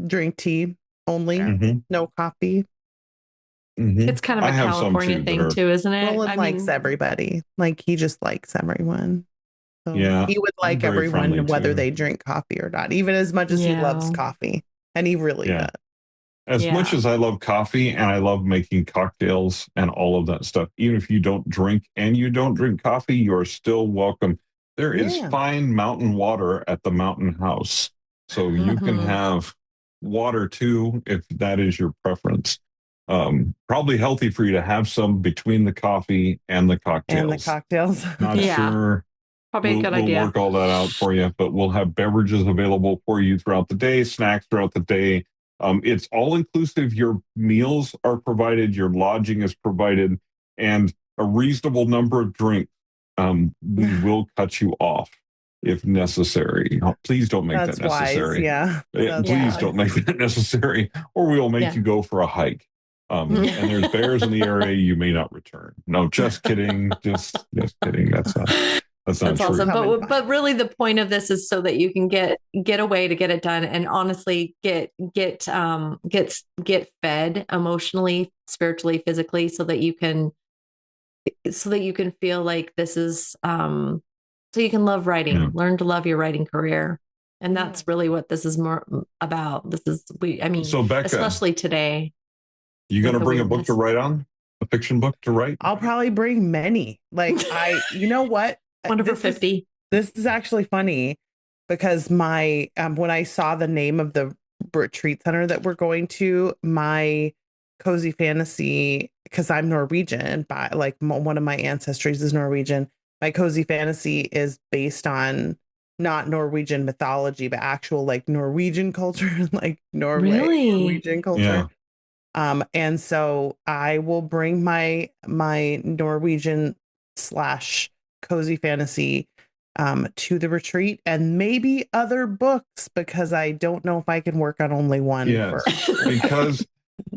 Drink tea only, no coffee. It's kind of a California thing too, isn't it? Roland likes everybody. Like he just likes everyone. So he would like everyone whether they drink coffee or not, even as much as he loves coffee. And he really does. As much as I love coffee and I love making cocktails and all of that stuff, even if you don't drink and you don't drink coffee, you're still welcome. There is fine mountain water at the mountain house. So you can have water too, if that is your preference. Probably healthy for you to have some between the coffee and the cocktails. Not sure. Probably a good idea. We'll work all that out for you, but we'll have beverages available for you throughout the day, snacks throughout the day. It's all inclusive. Your meals are provided, your lodging is provided, and a reasonable number of drinks. We will cut you off. if necessary. Please don't make That's that necessary. wise. Yeah. Please don't make that necessary, or we'll make you go for a hike. And there's bears in the area, you may not return. No, just kidding. Just kidding. That's not true. Awesome. But really the point of this is so that you can get away to get it done, and honestly get fed emotionally, spiritually, physically, so that you can feel like this is so you can love writing, learn to love your writing career. And that's really what this is more about. So Becca, especially today. You going to bring a book to write on? A fiction book to write? I'll probably bring many. Like you know what? One over 50. This is actually funny because my, when I saw the name of the retreat center that we're going to, my cozy fantasy, because I'm Norwegian, one of my ancestries is Norwegian. My cozy fantasy is based on not Norwegian mythology, but actual like Norwegian culture, like Norwegian culture. Yeah. And so I will bring my Norwegian / cozy fantasy to the retreat, and maybe other books, because I don't know if I can work on only one first.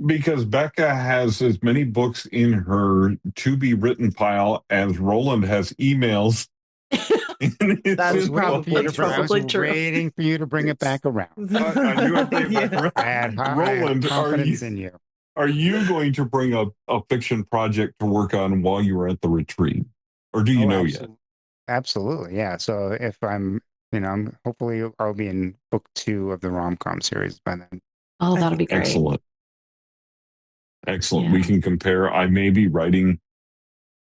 because Becca has as many books in her to be written pile as Roland has emails. That's probably true. Waiting for you to bring it back around. I knew I'd bring it back around. Roland, I had confidence in you. Are you going to bring a fiction project to work on while you were at the retreat? Or do you know yet? Absolutely, yeah. So if I'm hopefully I'll be in book 2 of the rom-com series by then. Oh, that'll be great. Excellent. Yeah. We can compare. I may be writing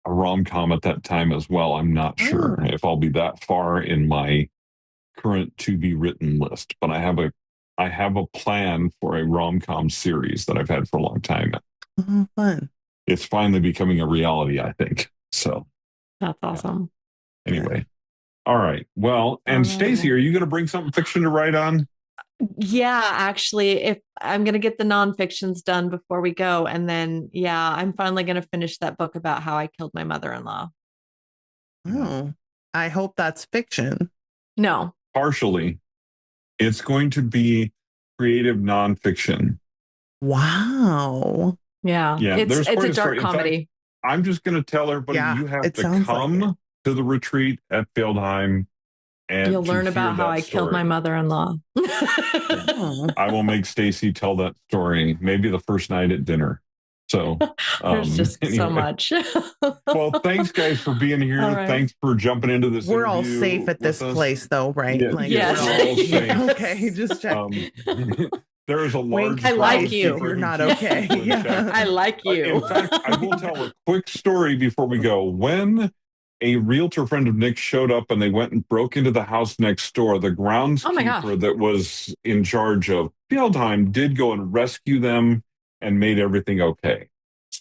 a rom-com at that time as well. I'm not sure if I'll be that far in my current to be written list, but I have a plan for a rom-com series that I've had for a long time. Fun. It's finally becoming a reality, I think. So that's awesome. Yeah. Anyway. All right. Well, and Stacey, are you going to bring something fiction to write on? Yeah, actually, if I'm going to get the nonfictions done before we go. And then, I'm finally going to finish that book about how I killed my mother-in-law. Oh, I hope that's fiction. No. Partially. It's going to be creative nonfiction. Wow. Yeah. It's a dark comedy. Fact, I'm just going to tell everybody you have to come to the retreat at Fjeldheim. And you'll learn about how I killed my mother-in-law. I will make Stacey tell that story, maybe the first night at dinner. So there's just so much. Well, thanks guys for being here. Right. Thanks for jumping into this. We're all safe at this place though, right? Yeah, yes. We're all safe. Okay, just check. There is a large. I like you. You're not okay. Yeah. I like you. In fact, I will tell a quick story before we go. When a realtor friend of Nick's showed up and they went and broke into the house next door, the groundskeeper that was in charge of Fjeldheim did go and rescue them and made everything okay.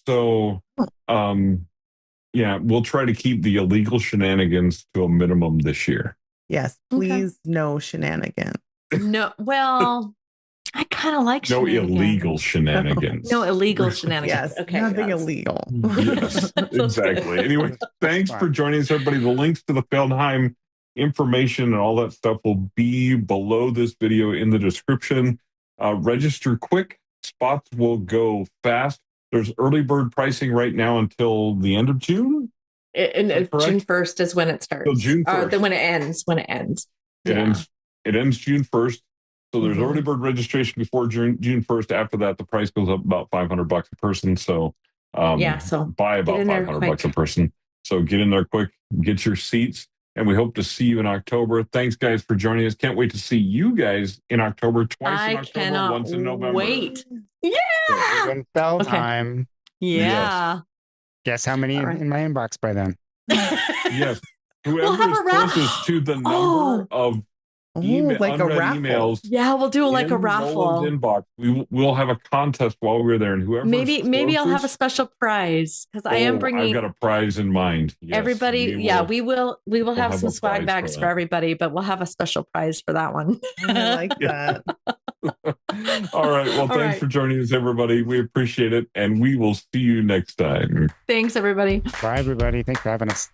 So, we'll try to keep the illegal shenanigans to a minimum this year. Yes, please, no shenanigans. No, well, I kind of like no illegal shenanigans. No illegal shenanigans. Yes, okay, nothing illegal. Yes, exactly. Anyway, thanks for joining us, everybody. The links to the Fjeldheim information and all that stuff will be below this video in the description. Register quick. Spots will go fast. There's early bird pricing right now until the end of June. June 1st is when it starts. So June 1st. When it ends. It ends June 1st. So there's early bird registration before June 1st. After that, the price goes up about $500 a person. So buy about $500 a person. So get in there quick, get your seats, and we hope to see you in October. Thanks, guys, for joining us. Can't wait to see you guys in October. Twice in October, once in November. Wait. Yeah. In Fjeldheim. Okay. Yeah. Yes. Guess how many in my inbox by then? Yes. Whoever is closest to the number of like a raffle. Emails. Yeah, we'll do like a raffle. Inbox. We'll have a contest while we're there, and whoever maybe I'll have a special prize because I am bringing. I've got a prize in mind. Yes, everybody, we will have some swag bags for everybody, but we'll have a special prize for that one. I like that. All right. Well, thanks for joining us, everybody. We appreciate it, and we will see you next time. Thanks, everybody. Bye, everybody. Thanks for having us.